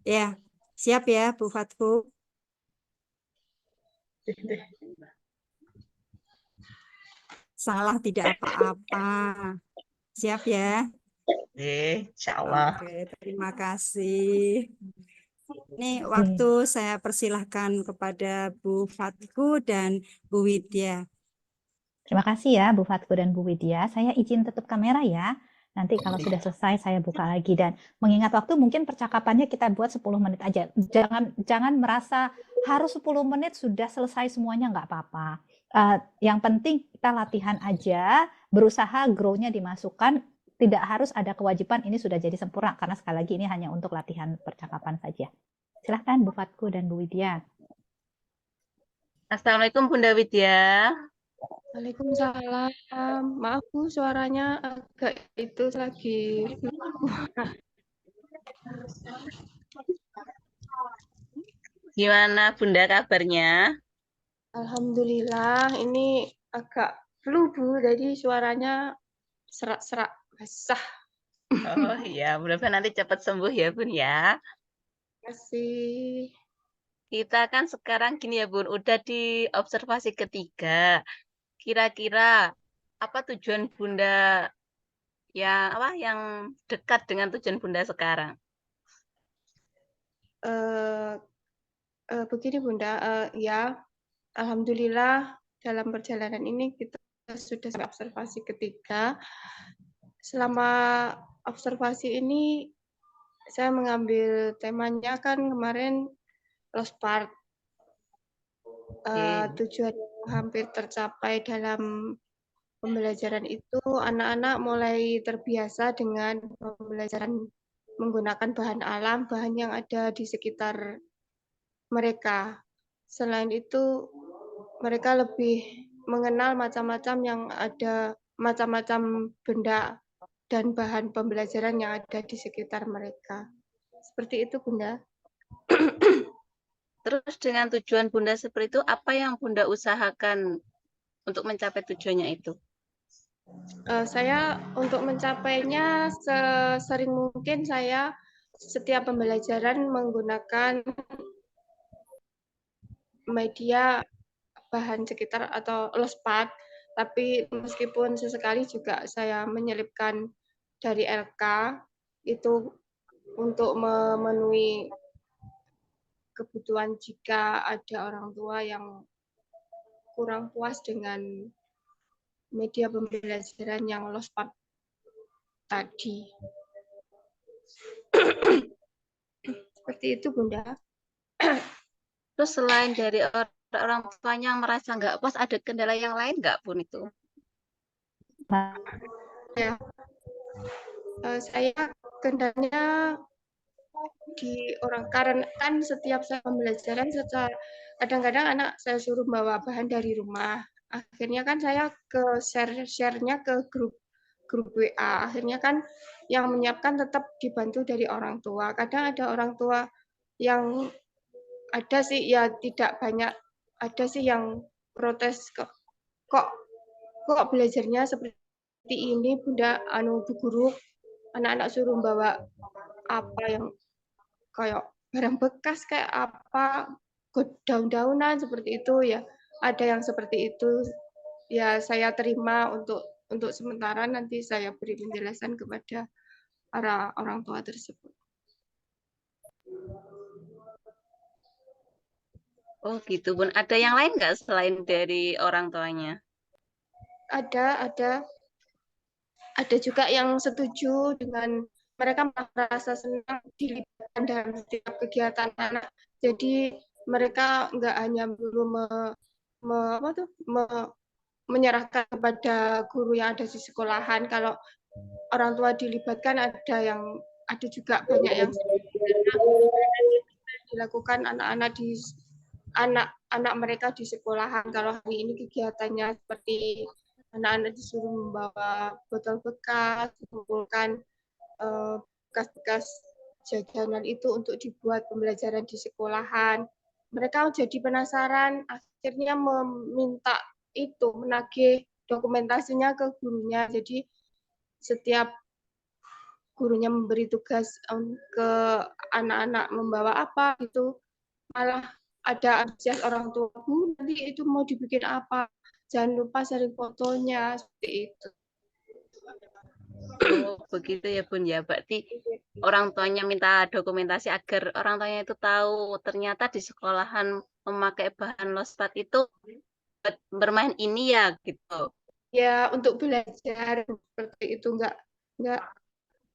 Ya, siap ya Bu Fatku. Salah tidak apa-apa. Siap ya? Insya Allah. Oke, terima kasih. Ini waktu saya persilahkan kepada Bu Fatku dan Bu Widya. Terima kasih ya Bu Fatku dan Bu Widya. Saya izin tutup kamera ya. Nanti kalau sudah selesai saya buka lagi, dan mengingat waktu mungkin percakapannya kita buat 10 menit aja. Jangan merasa harus 10 menit sudah selesai semuanya, nggak apa-apa. Yang penting kita latihan aja, berusaha grow-nya dimasukkan, tidak harus ada kewajiban ini sudah jadi sempurna, karena sekali lagi ini hanya untuk latihan percakapan saja. Silahkan Bu Fatku dan Bu Widya. Assalamualaikum Bunda Widya. Waalaikumsalam. Maaf Bu, suaranya agak itu lagi. Gimana Bunda kabarnya? Alhamdulillah, ini agak flu Bu, jadi suaranya serak-serak basah. Oh iya, mudah-mudahan nanti cepat sembuh ya Bun ya. Terima kasih. Kita kan sekarang gini ya Bun, udah di observasi ketiga. Kira-kira apa tujuan Bunda yang dekat dengan tujuan Bunda sekarang? Begini Bunda, ya alhamdulillah dalam perjalanan ini kita sudah sampai observasi ketiga. Selama observasi ini saya mengambil temanya kan kemarin lost part. Tujuan yang hampir tercapai dalam pembelajaran itu anak-anak mulai terbiasa dengan pembelajaran menggunakan bahan alam, bahan yang ada di sekitar mereka. Selain itu, mereka lebih mengenal macam-macam yang ada, macam-macam benda dan bahan pembelajaran yang ada di sekitar mereka. Seperti itu, Bunda. Terus dengan tujuan Bunda seperti itu, apa yang Bunda usahakan untuk mencapai tujuannya itu? Saya untuk mencapainya sesering mungkin saya setiap pembelajaran menggunakan media bahan sekitar atau lospat, tapi meskipun sesekali juga saya menyelipkan dari LK itu untuk memenuhi kebutuhan jika ada orang tua yang kurang puas dengan media pembelajaran yang lospat tadi. Seperti itu, Bunda. Terus selain dari orang tuanya yang merasa nggak puas, ada kendala yang lain nggak Bun itu? Ya, saya kendalanya di orang karena kan setiap saya pembelajaran kadang-kadang anak saya suruh bawa bahan dari rumah. Akhirnya kan saya ke share-nya ke grup WA. Akhirnya kan yang menyiapkan tetap dibantu dari orang tua. Kadang ada orang tua yang ada sih ya tidak banyak, ada sih yang protes kok belajarnya seperti ini Bunda, Bu Guru, anak-anak suruh bawa apa yang kayak barang bekas kayak apa, daun-daunan seperti itu ya. Ada yang seperti itu. Ya saya terima untuk sementara, nanti saya beri penjelasan kepada para orang tua tersebut. Oh gitu Bun. Ada yang lain nggak selain dari orang tuanya? Ada juga yang setuju dengan mereka merasa senang dilibatkan dalam setiap kegiatan anak. Jadi mereka nggak hanya perlu menyerahkan kepada guru yang ada di sekolahan. Kalau orang tua dilibatkan, ada juga banyak yang dilakukan anak-anak mereka di sekolahan. Kalau hari ini kegiatannya seperti anak-anak disuruh membawa botol bekas, mengumpulkan bekas-bekas jajanan itu untuk dibuat pembelajaran di sekolahan. Mereka jadi penasaran, akhirnya meminta itu, menagih dokumentasinya ke gurunya. Jadi setiap gurunya memberi tugas ke anak-anak membawa apa itu, malah ada antusias orang tua, Bu, nanti itu mau dibikin apa? Jangan lupa sharing fotonya, seperti itu. Oh begitu ya Bun ya. Berarti orang tuanya minta dokumentasi agar orang tuanya itu tahu ternyata di sekolahan memakai bahan lospat itu buat bermain ini ya gitu. Ya untuk belajar seperti itu, nggak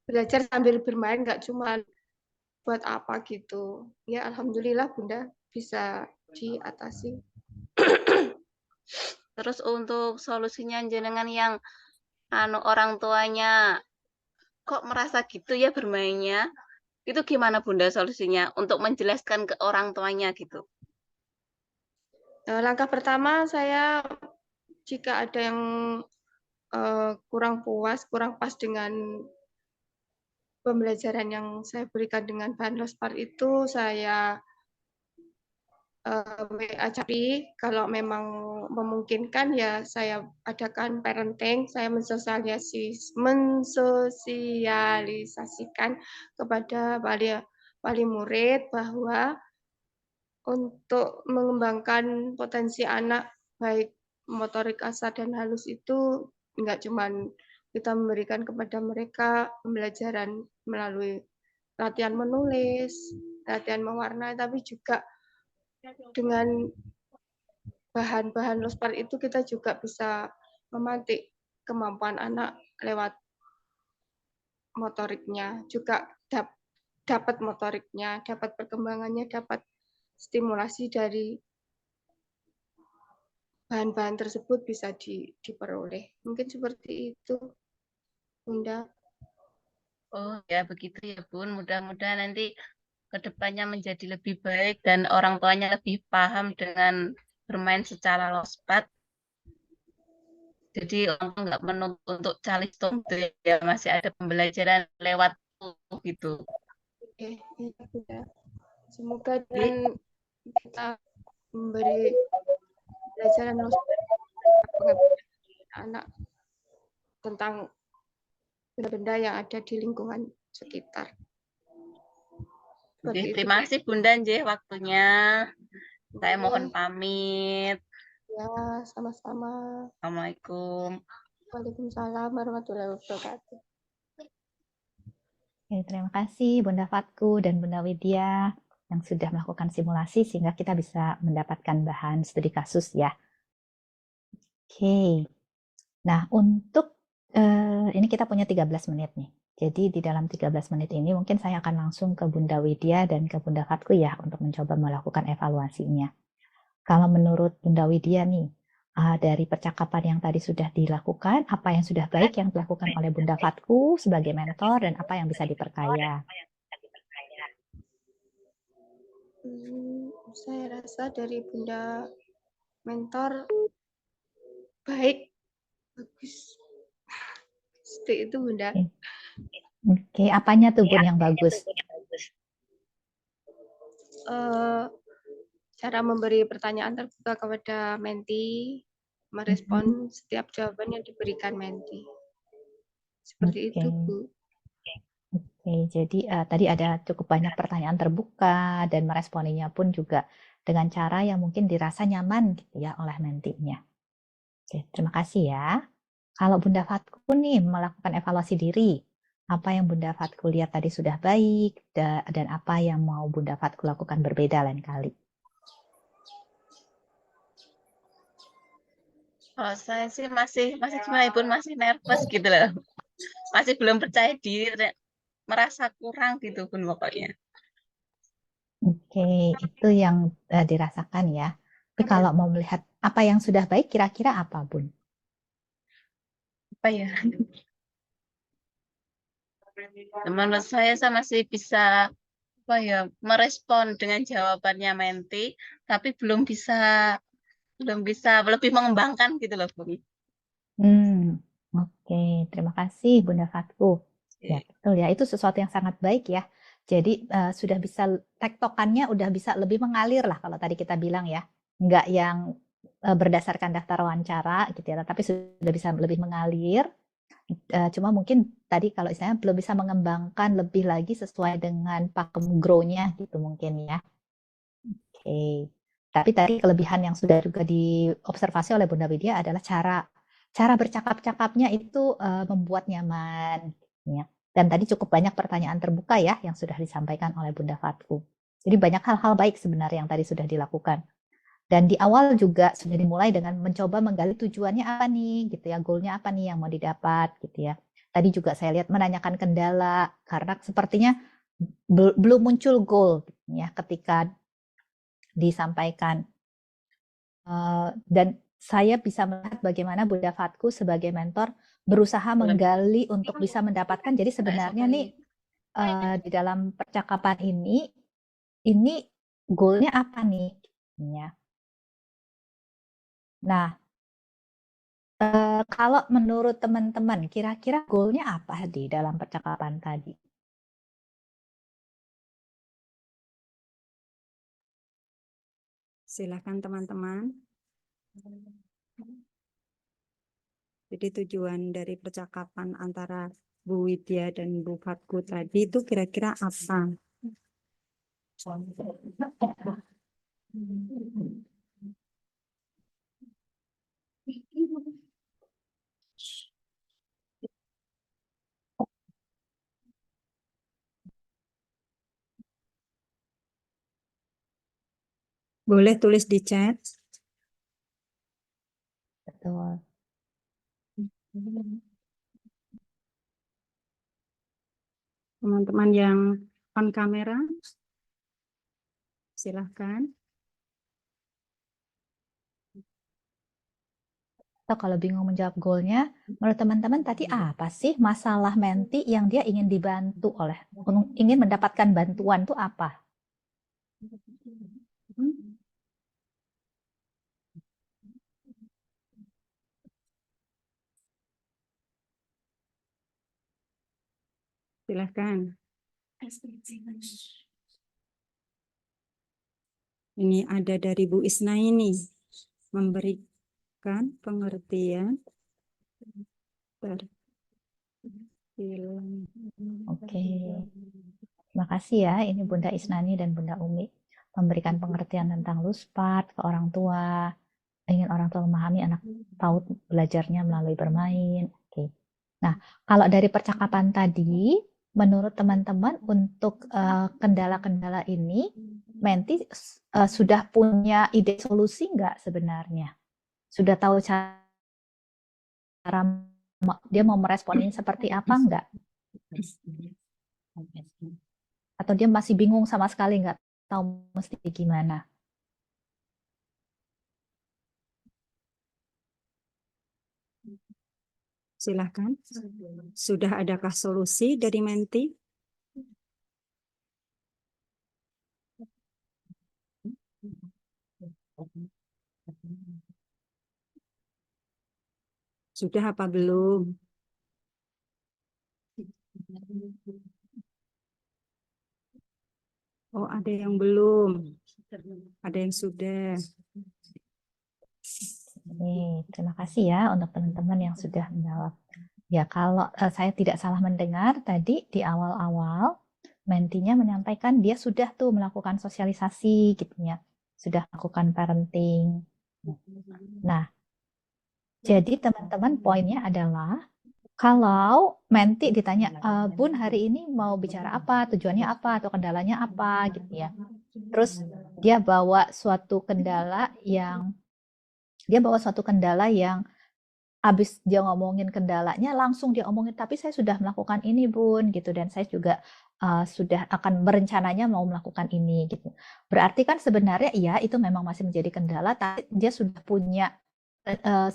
belajar sambil bermain, nggak cuma buat apa gitu. Ya alhamdulillah Bunda bisa diatasi. Terus untuk solusinya jenengan yang orang tuanya kok merasa gitu ya bermainnya, itu gimana Bunda solusinya untuk menjelaskan ke orang tuanya gitu? Langkah pertama saya jika ada yang kurang puas, kurang pas dengan pembelajaran yang saya berikan dengan bahan lospar itu, saya WA cari, kalau memang memungkinkan ya saya adakan parenting, saya mensosialisasikan kepada wali murid bahwa untuk mengembangkan potensi anak baik motorik kasar dan halus itu enggak cuman kita memberikan kepada mereka pembelajaran melalui latihan menulis, latihan mewarnai, tapi juga dengan bahan-bahan lospar itu kita juga bisa memantik kemampuan anak lewat motoriknya, juga dapat motoriknya, dapat perkembangannya, dapat stimulasi dari bahan-bahan tersebut bisa diperoleh. Mungkin seperti itu, Bunda. Oh ya begitu ya Bun. Mudah-mudahan nanti kedepannya menjadi lebih baik dan orang tuanya lebih paham dengan bermain secara lospat. Jadi orang tua nggak menuntut untuk calistung gitu ya, masih ada pembelajaran lewat gitu. Oke, iya, Bunda. Semoga Jadi dengan kita memberi pelajaran lospar pengetahuan anak tentang benda-benda yang ada di lingkungan sekitar. Seperti itu. terima kasih Bunda Nje waktunya. Saya mohon pamit. Ya, sama-sama. Assalamualaikum. Waalaikumsalam warahmatullahi wabarakatuh. Oke, terima kasih Bunda Fatku dan Bunda Widya yang sudah melakukan simulasi sehingga kita bisa mendapatkan bahan studi kasus ya. Oke. Nah, untuk ini kita punya 13 menit nih. Jadi di dalam 13 menit ini mungkin saya akan langsung ke Bunda Widya dan ke Bunda Fatku ya untuk mencoba melakukan evaluasinya. Kalau menurut Bunda Widya nih, dari percakapan yang tadi sudah dilakukan, apa yang sudah baik yang dilakukan oleh Bunda Fatku sebagai mentor dan apa yang bisa diperkaya? Saya rasa dari Bunda mentor baik, bagus. Seperti itu Bunda. Oke, apanya tuh Bun yang bagus? Cara memberi pertanyaan terbuka kepada menti, merespon setiap jawaban yang diberikan menti. Seperti itu, Bu. Oke, jadi tadi ada cukup banyak pertanyaan terbuka dan meresponinya pun juga dengan cara yang mungkin dirasa nyaman gitu ya oleh mentinya. Oke, terima kasih ya. Kalau Bunda Fatku nih melakukan evaluasi diri, apa yang Bunda Fatku lihat tadi sudah baik dan apa yang mau Bunda Fatku lakukan berbeda lain kali? Kalau saya sih masih gimana Ibu, masih nervous gitu loh. Masih belum percaya diri, merasa kurang gitu Bun pokoknya. Oke, itu yang dirasakan ya. Tapi kalau mau melihat apa yang sudah baik, kira-kira apa Bun? Apa ya? Menurut saya masih bisa apa ya, merespon dengan jawabannya menti, tapi belum bisa lebih mengembangkan gitu loh Bun. Oke, terima kasih Bunda Fatku. Ya, betul ya, itu sesuatu yang sangat baik ya. Jadi sudah bisa tektokannya udah bisa lebih mengalir lah kalau tadi kita bilang ya. Enggak yang berdasarkan daftar wawancara gitu ya, tapi sudah bisa lebih mengalir. Cuma mungkin tadi kalau istilahnya belum bisa mengembangkan lebih lagi sesuai dengan pakem grow-nya gitu mungkin ya. Oke. Tapi tadi kelebihan yang sudah juga diobservasi oleh Bunda Widya adalah cara bercakap-cakapnya itu membuat nyaman ya. Dan tadi cukup banyak pertanyaan terbuka ya yang sudah disampaikan oleh Bunda Fatku. Jadi banyak hal-hal baik sebenarnya yang tadi sudah dilakukan. Dan di awal juga sudah dimulai dengan mencoba menggali tujuannya apa nih gitu ya, goalnya apa nih yang mau didapat gitu ya. Tadi juga saya lihat menanyakan kendala karena sepertinya belum muncul goal ya ketika disampaikan. Dan saya bisa melihat bagaimana Bunda Fatku sebagai mentor berusaha menggali untuk bisa mendapatkan. Jadi sebenarnya nih di dalam percakapan ini goalnya apa nih? Ya. Nah, kalau menurut teman-teman, kira-kira goalnya apa di dalam percakapan tadi? Silakan teman-teman. Jadi tujuan dari percakapan antara Bu Widya dan Bu Fatku tadi itu kira-kira apa? Boleh tulis di chat. Teman-teman yang on kamera, silahkan. Atau kalau bingung menjawab goalnya, menurut teman-teman tadi apa sih masalah menti yang dia ingin dibantu oleh, ingin mendapatkan bantuan tuh apa? Silahkan. Ini ada dari Bu Isna ini, memberikan pengertian Oke. Terima kasih ya, ini Bunda Isnani dan Bunda Umi memberikan pengertian tentang luspat ke orang tua, ingin orang tua memahami anak PAUD belajarnya melalui bermain. Oke. Nah, kalau dari percakapan tadi, menurut teman-teman untuk kendala-kendala ini, Menti sudah punya ide solusi nggak sebenarnya? Sudah tahu cara dia mau meresponin seperti apa nggak? Atau dia masih bingung sama sekali nggak tahu mesti gimana? Silahkan. Sudah adakah solusi dari Menti? Sudah apa belum? Oh, ada yang belum. Ada yang sudah. Terima kasih ya untuk teman-teman yang sudah menjawab. Ya, kalau saya tidak salah mendengar tadi di awal-awal, mentinya menyampaikan dia sudah tuh melakukan sosialisasi gitu ya, sudah melakukan parenting. Nah, jadi teman-teman poinnya adalah kalau menti ditanya, Bun hari ini mau bicara apa, tujuannya apa, atau kendalanya apa gitu ya. Terus dia bawa suatu kendala yang habis dia ngomongin kendalanya, langsung dia omongin, tapi saya sudah melakukan ini Bun, gitu, dan saya juga sudah akan berencananya mau melakukan ini, gitu. Berarti kan sebenarnya iya itu memang masih menjadi kendala, tapi dia sudah punya,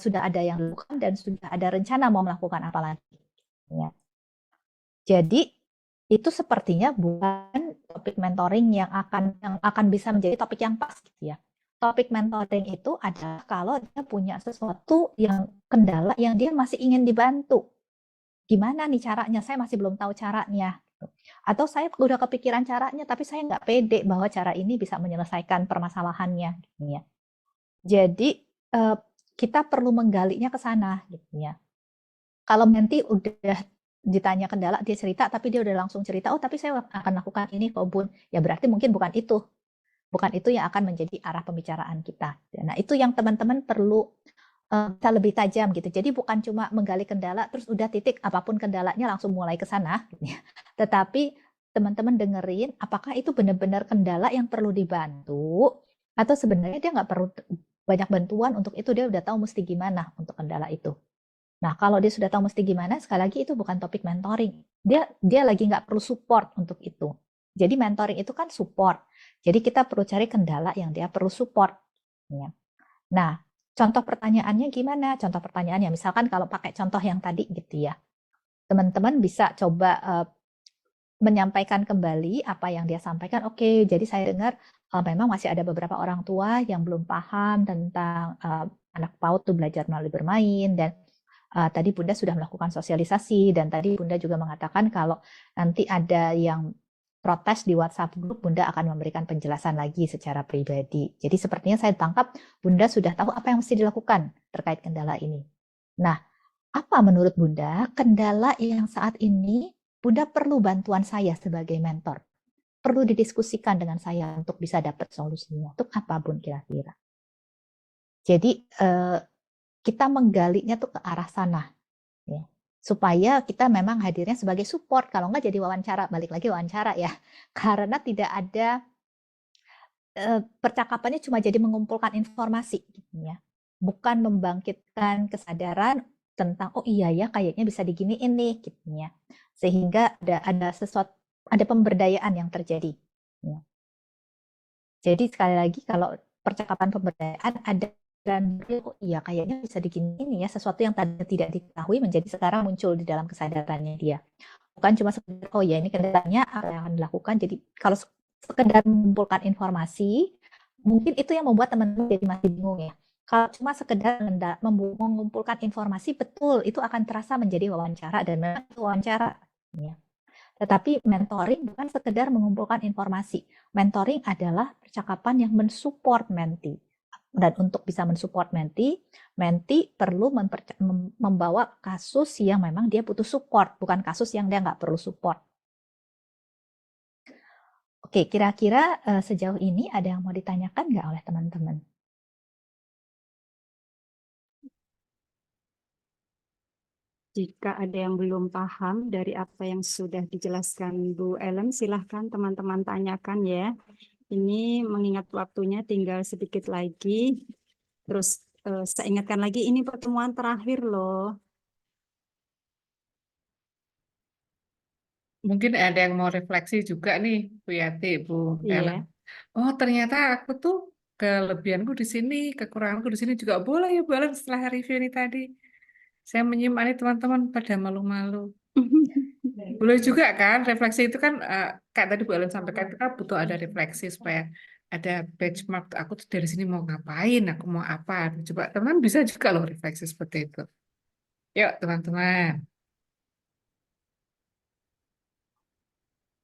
sudah ada yang dilakukan dan sudah ada rencana mau melakukan apa lagi. Ya. Jadi itu sepertinya bukan topik mentoring yang akan bisa menjadi topik yang pas, gitu ya. Topik mentoring itu adalah kalau dia punya sesuatu yang kendala yang dia masih ingin dibantu. Gimana nih caranya? Saya masih belum tahu caranya. Atau saya udah kepikiran caranya, tapi saya nggak pede bahwa cara ini bisa menyelesaikan permasalahannya. Gitu ya. Jadi kita perlu menggalinya ke sana. Gitu ya. Kalau nanti udah ditanya kendala, dia cerita, tapi dia udah langsung cerita, oh tapi saya akan lakukan ini kok Bun. Ya berarti mungkin bukan itu. Bukan itu yang akan menjadi arah pembicaraan kita. Nah, itu yang teman-teman perlu bisa lebih tajam gitu. Jadi bukan cuma menggali kendala terus udah titik apapun kendalanya langsung mulai ke sana gitu ya. Tetapi teman-teman dengerin apakah itu benar-benar kendala yang perlu dibantu atau sebenarnya dia nggak perlu banyak bantuan untuk itu, dia udah tahu mesti gimana untuk kendala itu. Nah, kalau dia sudah tahu mesti gimana, sekali lagi itu bukan topik mentoring. Dia lagi nggak perlu support untuk itu. Jadi mentoring itu kan support. Jadi kita perlu cari kendala yang dia perlu support. Ya. Nah, contoh pertanyaannya gimana? Contoh pertanyaannya, misalkan kalau pakai contoh yang tadi gitu ya, teman-teman bisa coba menyampaikan kembali apa yang dia sampaikan. Oke, jadi saya dengar memang masih ada beberapa orang tua yang belum paham tentang anak PAUD tuh belajar melalui bermain, dan tadi Bunda sudah melakukan sosialisasi, dan tadi Bunda juga mengatakan kalau nanti ada yang protes di WhatsApp grup, Bunda akan memberikan penjelasan lagi secara pribadi. Jadi sepertinya saya tangkap Bunda sudah tahu apa yang mesti dilakukan terkait kendala ini. Nah, apa menurut Bunda kendala yang saat ini Bunda perlu bantuan saya sebagai mentor? Perlu didiskusikan dengan saya untuk bisa dapat solusinya. Untuk apa Bun kira-kira? Jadi kita menggalinya tuh ke arah sana. Ya. Supaya kita memang hadirnya sebagai support, kalau nggak jadi wawancara, balik lagi wawancara ya, karena tidak ada percakapannya cuma jadi mengumpulkan informasi, gitu ya, bukan membangkitkan kesadaran tentang oh iya ya kayaknya bisa diginiin nih gitu ya. Sehingga ada sesuatu, ada pemberdayaan yang terjadi. Ya. Jadi sekali lagi kalau percakapan pemberdayaan ada dan oh iya kayaknya bisa diginiin ya, sesuatu yang tadinya tidak diketahui menjadi sekarang muncul di dalam kesadarannya dia. Bukan cuma sekedar oh ya ini kendalanya apa yang akan dilakukan. Jadi kalau sekedar mengumpulkan informasi, mungkin itu yang membuat teman-teman jadi masih bingung ya. Kalau cuma sekedar mengumpulkan informasi, betul itu akan terasa menjadi wawancara dan memang itu wawancara. Ya. Tetapi mentoring bukan sekedar mengumpulkan informasi. Mentoring adalah percakapan yang mensupport mentee. Dan untuk bisa mensupport mentee perlu membawa kasus yang memang dia butuh support, bukan kasus yang dia nggak perlu support. Oke, kira-kira sejauh ini ada yang mau ditanyakan nggak oleh teman-teman? Jika ada yang belum paham dari apa yang sudah dijelaskan Bu Ellen, silahkan teman-teman tanyakan ya. Ini mengingat waktunya tinggal sedikit lagi. Terus saya ingatkan lagi, ini pertemuan terakhir loh. Mungkin ada yang mau refleksi juga nih, Bu Yati, Bu Ellen. Iya. Oh, ternyata aku tuh kelebihanku di sini, kekuranganku di sini juga boleh ya, Bu Ellen, setelah review ini tadi. Saya menyimpan teman-teman pada malu-malu. Boleh juga kan, refleksi itu kan, kayak tadi Bu Ellen sampaikan, itu kan butuh ada refleksi supaya ada benchmark, aku tuh dari sini mau ngapain, aku mau apa. Coba teman bisa juga loh refleksi seperti itu. Yuk teman-teman.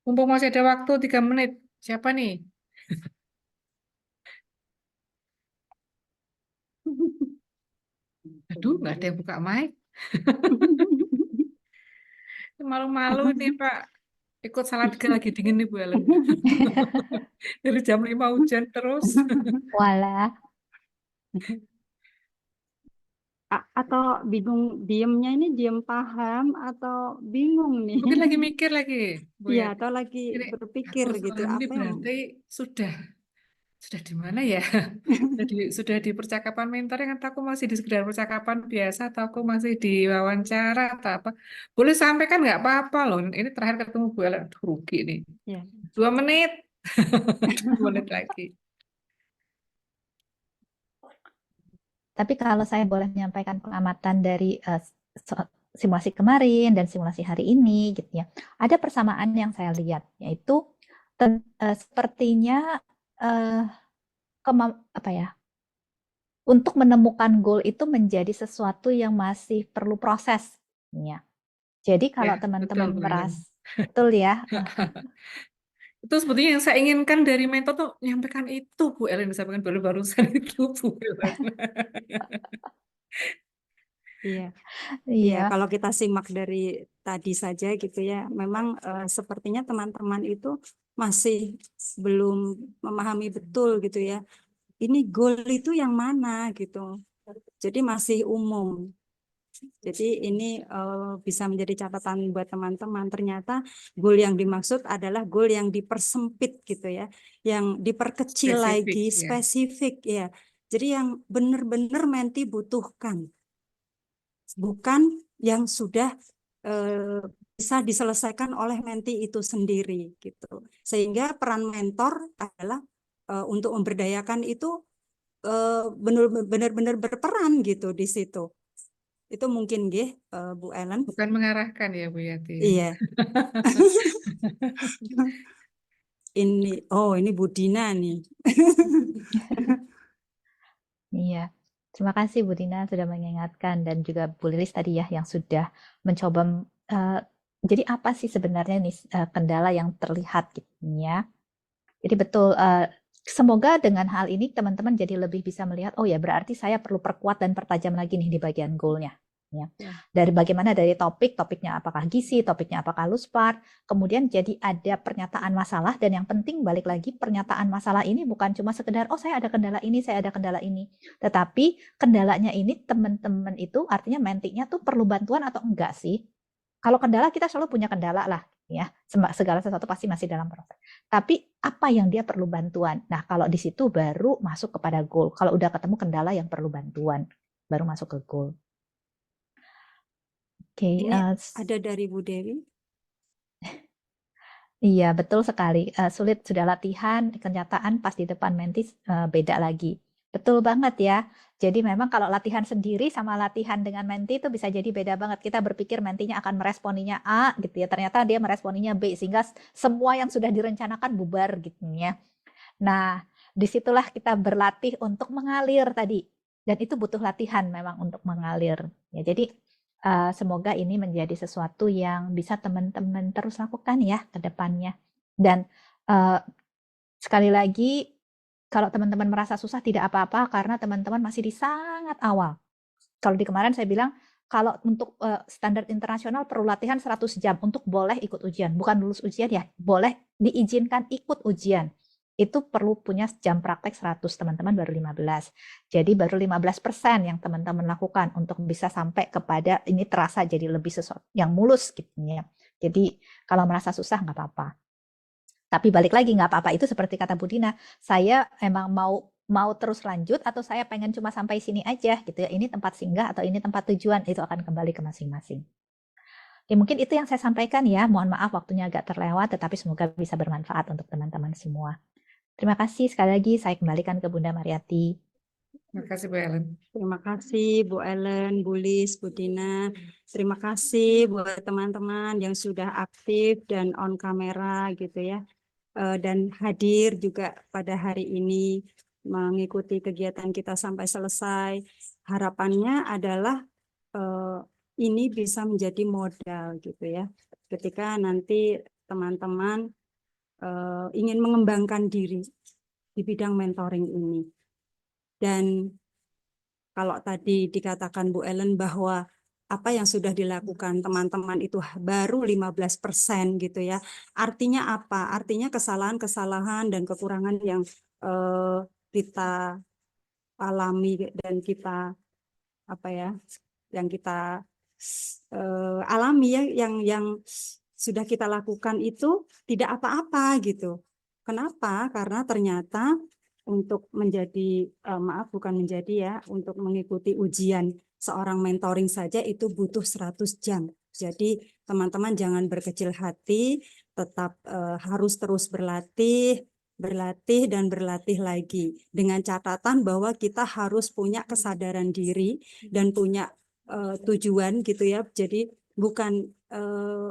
Mumpung masih ada waktu 3 menit. Siapa nih? Aduh, nggak ada yang buka mic. Malu-malu nih Pak. Ikut Salatiga lagi dingin nih Bu Ellen. Dari jam 5 hujan terus. Walah. Atau bingung diemnya ini diem paham atau bingung nih? Mungkin lagi mikir lagi, Bu Iya, Yati. atau lagi Ini berpikir aku gitu, selama ini apa yang berarti sudah di mana ya? Sudah di percakapan mentoring atau aku masih di sekedar percakapan biasa atau aku masih di wawancara atau apa? Boleh sampaikan nggak apa-apa loh. Ini terakhir ketemu Bu Ellen, aduh, rugi nih. ya. 2 menit. 2 menit lagi. Tapi kalau saya boleh menyampaikan pengamatan dari simulasi kemarin dan simulasi hari ini, gitu ya, ada persamaan yang saya lihat, yaitu sepertinya apa ya, untuk menemukan goal itu menjadi sesuatu yang masih perlu proses, ya. Jadi kalau Ya, teman-teman betul, Bu Ellen. merasa betul ya. Itu sebetulnya yang saya inginkan dari mentor tuh menyampaikan itu, Bu Ellen, disampaikan barusan itu, Bu Ellen. Iya. Iya. Ya, kalau kita simak dari tadi saja gitu ya, memang sepertinya teman-teman itu masih belum memahami betul gitu ya. Ini goal itu yang mana gitu. Jadi masih umum. Jadi ini bisa menjadi catatan buat teman-teman. Ternyata goal yang dimaksud adalah goal yang dipersempit gitu ya, yang diperkecil Spesifik, lagi, ya. spesifik ya. Jadi yang benar-benar menti butuhkan, bukan yang sudah bisa diselesaikan oleh menti itu sendiri gitu. Sehingga peran mentor adalah untuk memberdayakan itu benar-benar berperan gitu di situ. Itu mungkin Bu Ellen. Bukan mengarahkan ya, Bu Yati. Iya. Ini Bu Dina nih. Iya. Terima kasih Bu Dina sudah mengingatkan dan juga Bu Lilis tadi ya yang sudah mencoba jadi apa sih sebenarnya nih kendala yang terlihat gitu ya. Jadi betul semoga dengan hal ini teman-teman jadi lebih bisa melihat oh ya berarti saya perlu perkuat dan pertajam lagi nih di bagian goalnya. Ya. Dari bagaimana dari topiknya apakah gizi, topiknya apakah luspart, kemudian jadi ada pernyataan masalah dan yang penting balik lagi pernyataan masalah ini bukan cuma sekedar oh saya ada kendala ini, tetapi kendalanya ini teman-teman itu artinya mentinya tuh perlu bantuan atau enggak sih? Kalau kendala kita selalu punya kendala lah ya, segala sesuatu pasti masih dalam proses. Tapi apa yang dia perlu bantuan? Nah kalau di situ baru masuk kepada goal. Kalau udah ketemu kendala yang perlu bantuan, baru masuk ke goal. Oke, Ini ada dari Bu Dewi. iya, betul sekali. Sulit sudah latihan, kenyataan pas di depan mentis beda lagi. Betul banget ya. Jadi memang kalau latihan sendiri sama latihan dengan menti itu bisa jadi beda banget. Kita berpikir mentinya akan meresponinya A gitu ya. Ternyata dia meresponinya B sehingga semua yang sudah direncanakan bubar gitu ya. Nah, disitulah kita berlatih untuk mengalir tadi. Dan itu butuh latihan memang untuk mengalir. Ya, jadi semoga ini menjadi sesuatu yang bisa teman-teman terus lakukan ya ke depannya. Dan sekali lagi, kalau teman-teman merasa susah tidak apa-apa karena teman-teman masih di sangat awal. Kalau di kemarin saya bilang, kalau untuk standar internasional perlu latihan 100 jam untuk boleh ikut ujian. Bukan lulus ujian ya, boleh diizinkan ikut ujian. Itu perlu punya jam praktek 100, teman-teman baru 15. Jadi baru 15% yang teman-teman lakukan untuk bisa sampai kepada ini terasa jadi lebih sesuatu yang mulus gitu ya. Jadi kalau merasa susah nggak apa-apa. Tapi balik lagi nggak apa-apa, itu seperti kata Budina, saya emang mau terus lanjut atau saya pengen cuma sampai sini aja gitu ya. Ini tempat singgah atau ini tempat tujuan, itu akan kembali ke masing-masing. Ya, mungkin itu yang saya sampaikan ya. Mohon maaf waktunya agak terlewat, tetapi semoga bisa bermanfaat untuk teman-teman semua. Terima kasih sekali lagi, saya kembalikan ke Bunda Mariati. Terima kasih Bu Ellen. Terima kasih Bu Ellen, Bu Lis, Bu Dina. Terima kasih buat teman-teman yang sudah aktif dan on kamera gitu ya. Dan hadir juga pada hari ini mengikuti kegiatan kita sampai selesai. Harapannya adalah ini bisa menjadi modal gitu ya. Ketika nanti teman-teman ingin mengembangkan diri di bidang mentoring ini. Dan kalau tadi dikatakan Bu Ellen bahwa apa yang sudah dilakukan teman-teman itu baru 15% gitu ya. Artinya apa? Artinya kesalahan-kesalahan dan kekurangan yang kita alami dan kita apa ya? Yang kita alami ya, yang sudah kita lakukan itu tidak apa-apa gitu. Kenapa? Karena ternyata untuk menjadi, maaf bukan menjadi ya, untuk mengikuti ujian seorang mentoring saja itu butuh 100 jam. Jadi teman-teman jangan berkecil hati, tetap harus terus berlatih dan berlatih lagi. Dengan catatan bahwa kita harus punya kesadaran diri dan punya tujuan gitu ya. Jadi bukan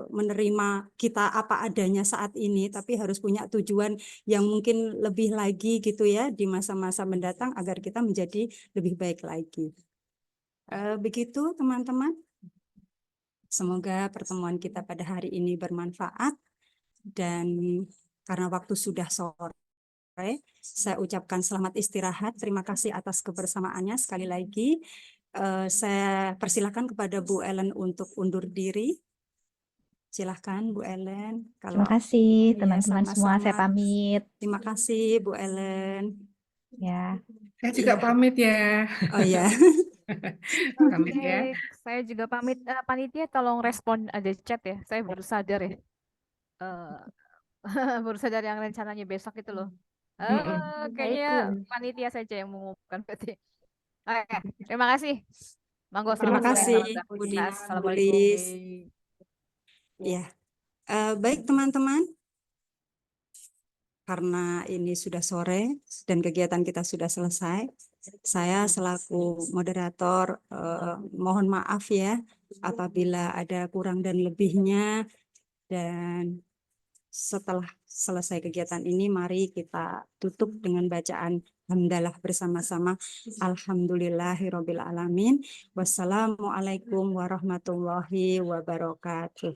menerima kita apa adanya saat ini, tapi harus punya tujuan yang mungkin lebih lagi gitu ya di masa-masa mendatang agar kita menjadi lebih baik lagi. Begitu teman-teman. Semoga pertemuan kita pada hari ini bermanfaat dan karena waktu sudah sore, saya ucapkan selamat istirahat. Terima kasih atas kebersamaannya sekali lagi. Saya persilakan kepada Bu Ellen untuk undur diri. Silahkan Bu Ellen. Terima kasih Iya, teman-teman semua, saya sama-sama. pamit. Terima kasih Bu Ellen. Ya. Saya juga Iya. pamit ya. Oh ya. Pamit ya. Oke, saya juga pamit. Panitia tolong respon ada chat ya. Saya baru sadar ya. Eh, baru sadar yang rencananya besok itu loh. Kayaknya panitia saja yang mengumumkan berarti. Oke, terima kasih. Monggo Terima silakan kasih Bu Bu Dina. Dina, Bu Assalamualaikum. Lis. Ya. Baik teman-teman. Karena ini sudah sore dan kegiatan kita sudah selesai, saya selaku moderator mohon maaf ya apabila ada kurang dan lebihnya. Dan setelah selesai kegiatan ini, mari kita tutup dengan bacaan hamdalah bersama-sama. Alhamdulillahirabbil alamin. Wassalamualaikum warahmatullahi wabarakatuh.